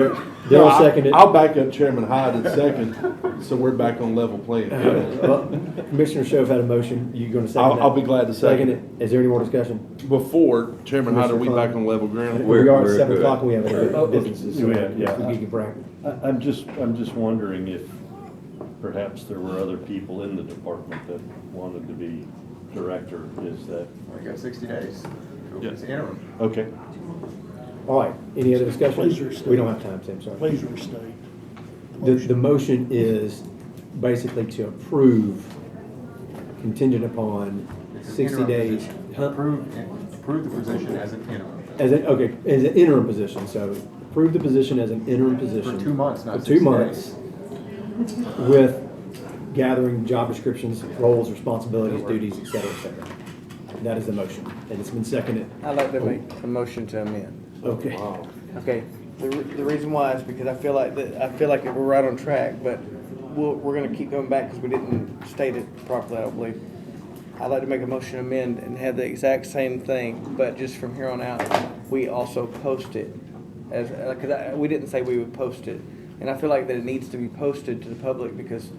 Darrell seconded. I'll back up Chairman Hyde in second, so we're back on level playing field. Well, Commissioner Shove had a motion. You going to second that? I'll be glad to second it. Is there any more discussion? Before, Chairman Hyde, are we Commissioner back on level ground? We are at We're 7 good. o'clock and we have other businesses. So Yeah. we can break. I'm just wondering if perhaps there were other people in the department that wanted to be director, is that, We got 60 days. It's interim. okay? All right, any other discussion? Please restate. We don't have time, Sam, sorry. Please restate. The motion is basically to approve contingent upon It's an 60 interim days. position. Huh? Approve the position as an interim. Okay, as an interim position, so approve the position as an interim position. For 2 months, not For 60 2 months, with gathering job descriptions, roles, responsibilities, duties, et cetera, et cetera. That is the motion, and it's been seconded. I'd like to make a motion to amend. Okay. Okay, the reason why is because I feel like we're right on track, but we're gonna keep going back because we didn't state it properly, I don't believe. I'd like to make a motion to amend and have the exact same thing, but just from here on out, we also post it as, we didn't say we would post it. And I feel like that it needs to be posted to the public because,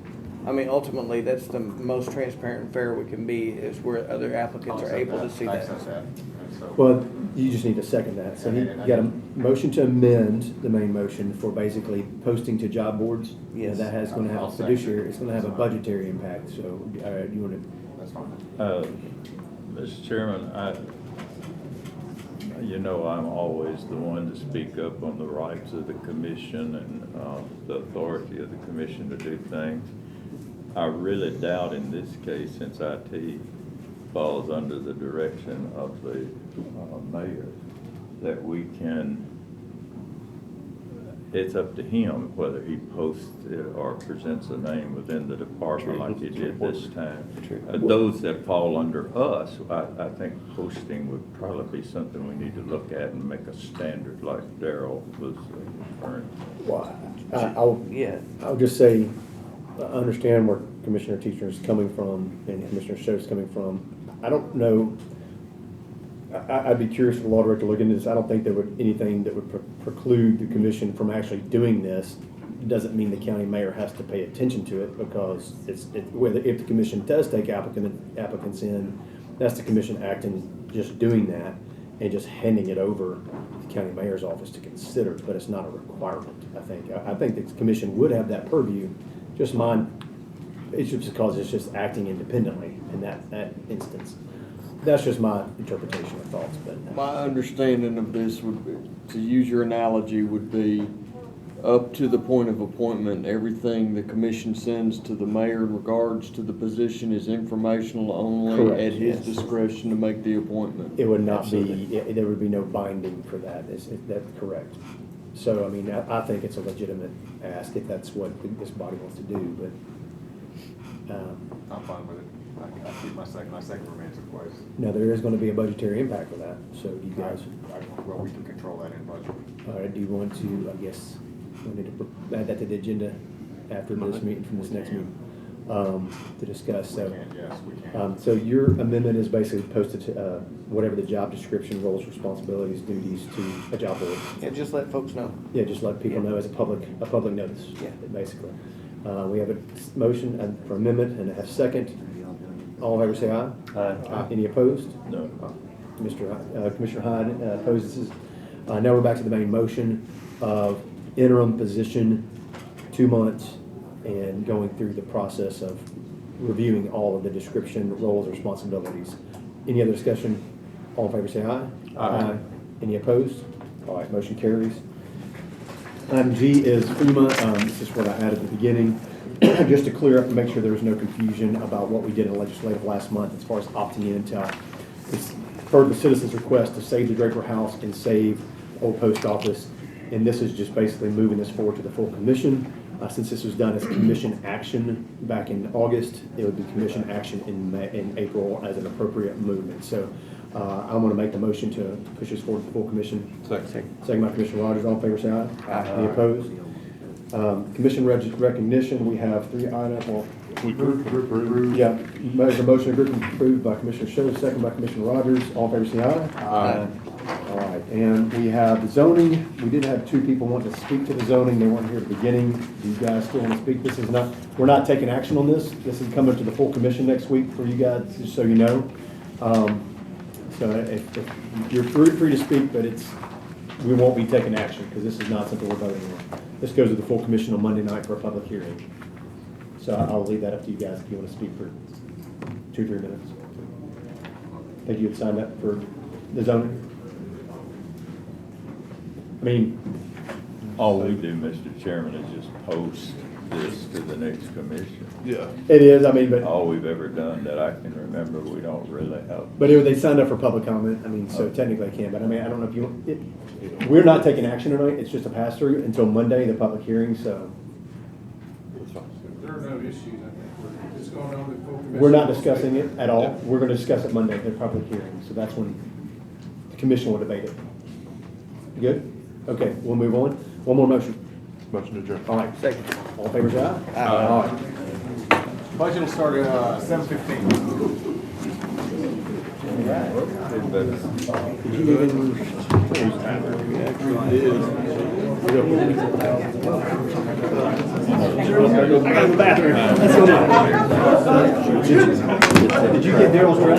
I mean, ultimately, that's the most transparent and fair we can be is where other applicants are able to see that. Access that. And so- Well, you just need to second that. So you got a motion to amend the main motion for basically posting to job boards. Yes. And that has gonna have a fiduciary, it's gonna have a budgetary impact, so, you wanna, That's fine. Mr. Chairman, you know, I'm always the one to speak up on the rights of the commission and the authority of the commission to do things. I really doubt in this case, since IT falls under the direction of the mayor, that we can, it's up to him whether he posts it or presents a name within the department like he did this time. Those that fall under us, I think posting would probably be something we need to look at and make a standard like Darrell was referring to. well, I'll just say, I understand where Commissioner Teacher is coming from and Commissioner Scho's coming from. I don't know, I'd be curious for the law director to look into this. I don't think there would, anything that would preclude the commission from actually doing this. Doesn't mean the county mayor has to pay attention to it because whether, if the commission does take applicants in, that's the commission acting, just doing that and just handing it over to the county mayor's office to consider, but it's not a requirement, I think. I think the commission would have that purview, just it's just because it's just acting independently in that instance. That's just my interpretation of thoughts, but. My understanding of this would be, to use your analogy, would be up to the point of appointment, everything the commission sends to the mayor in regards to the position is informational only Correct, at his yes. discretion to make the appointment. It would not Absolutely. be, there would be no binding for that, that's correct. So, I mean, I think it's a legitimate ask if that's what this body wants to do, but, I'm fine with it. I keep my second remains in place. no, there is gonna be a budgetary impact for that, so you guys, Well, we can control that in budget. all right, do you want to, I guess, we need to add that to the agenda after this meeting, from this next meeting, to discuss, so. Yes, we can. So your amendment is basically posted to, whatever the job description, roles, responsibilities, duties to a job board. Yeah, just let folks know. Yeah, just let people know as a public notice. Yeah. Basically. We have a motion for amendment and a second. All in favor say aye. Aye. Any opposed? No. Commissioner Hyde opposes. Now we're back to the main motion of interim position, 2 months, and going through the process of reviewing all of the description, roles, responsibilities. Any other discussion? All in favor say aye. Aye. Any opposed? All right, motion carries. Item G is FEMA. This is what I added at the beginning. Just to clear up and make sure there was no confusion about what we did in legislative last month as far as opting into, it's per the citizens' request to save the Draper House and save the old post office. And this is just basically moving this forward to the full commission. Since this was done as commission action back in August, it would be commission action in April as an appropriate movement. So I want to make the motion to push this forward to the full commission. Second by Commissioner Rogers. All in favor, say aye. Any opposed? Commission recognition, we have 3 items, well, Yeah, there's a motion to group approved by Commissioner Show, second by Commissioner Rogers. All in favor, say aye. Aye. All right, and we have the zoning. We did have two people want to speak to the zoning. They weren't here at the beginning. Do you guys still want to speak? This is not, we're not taking action on this. This is coming to the full commission next week for you guys, just so you know. So if you're free to speak, but we won't be taking action because this is not something we're voting on. This goes to the full commission on Monday night for a public hearing. So I'll leave that up to you guys if you want to speak for 2-3 minutes. I think you had signed up for the zoning. I mean, All we do, Mr. Chairman, is just post this to the next commission. Yeah. it is, I mean, but All we've ever done that I can remember, we don't really have. they signed up for public comment. I mean, so technically I can, but I mean, I don't know if you, we're not taking action tonight. It's just a pass through until Monday, the public hearing, so. There are no issues, I think. It's going on with full commission. We're not discussing it at all. We're going to discuss it Monday at the public hearing, so that's when the commission will debate it. You good? Okay, we'll move on. One more motion. Motion to adjourn. All right, second. All in favor, say aye. Aye. All right. Budget will start at 7:15. Did you get Daryl's dress?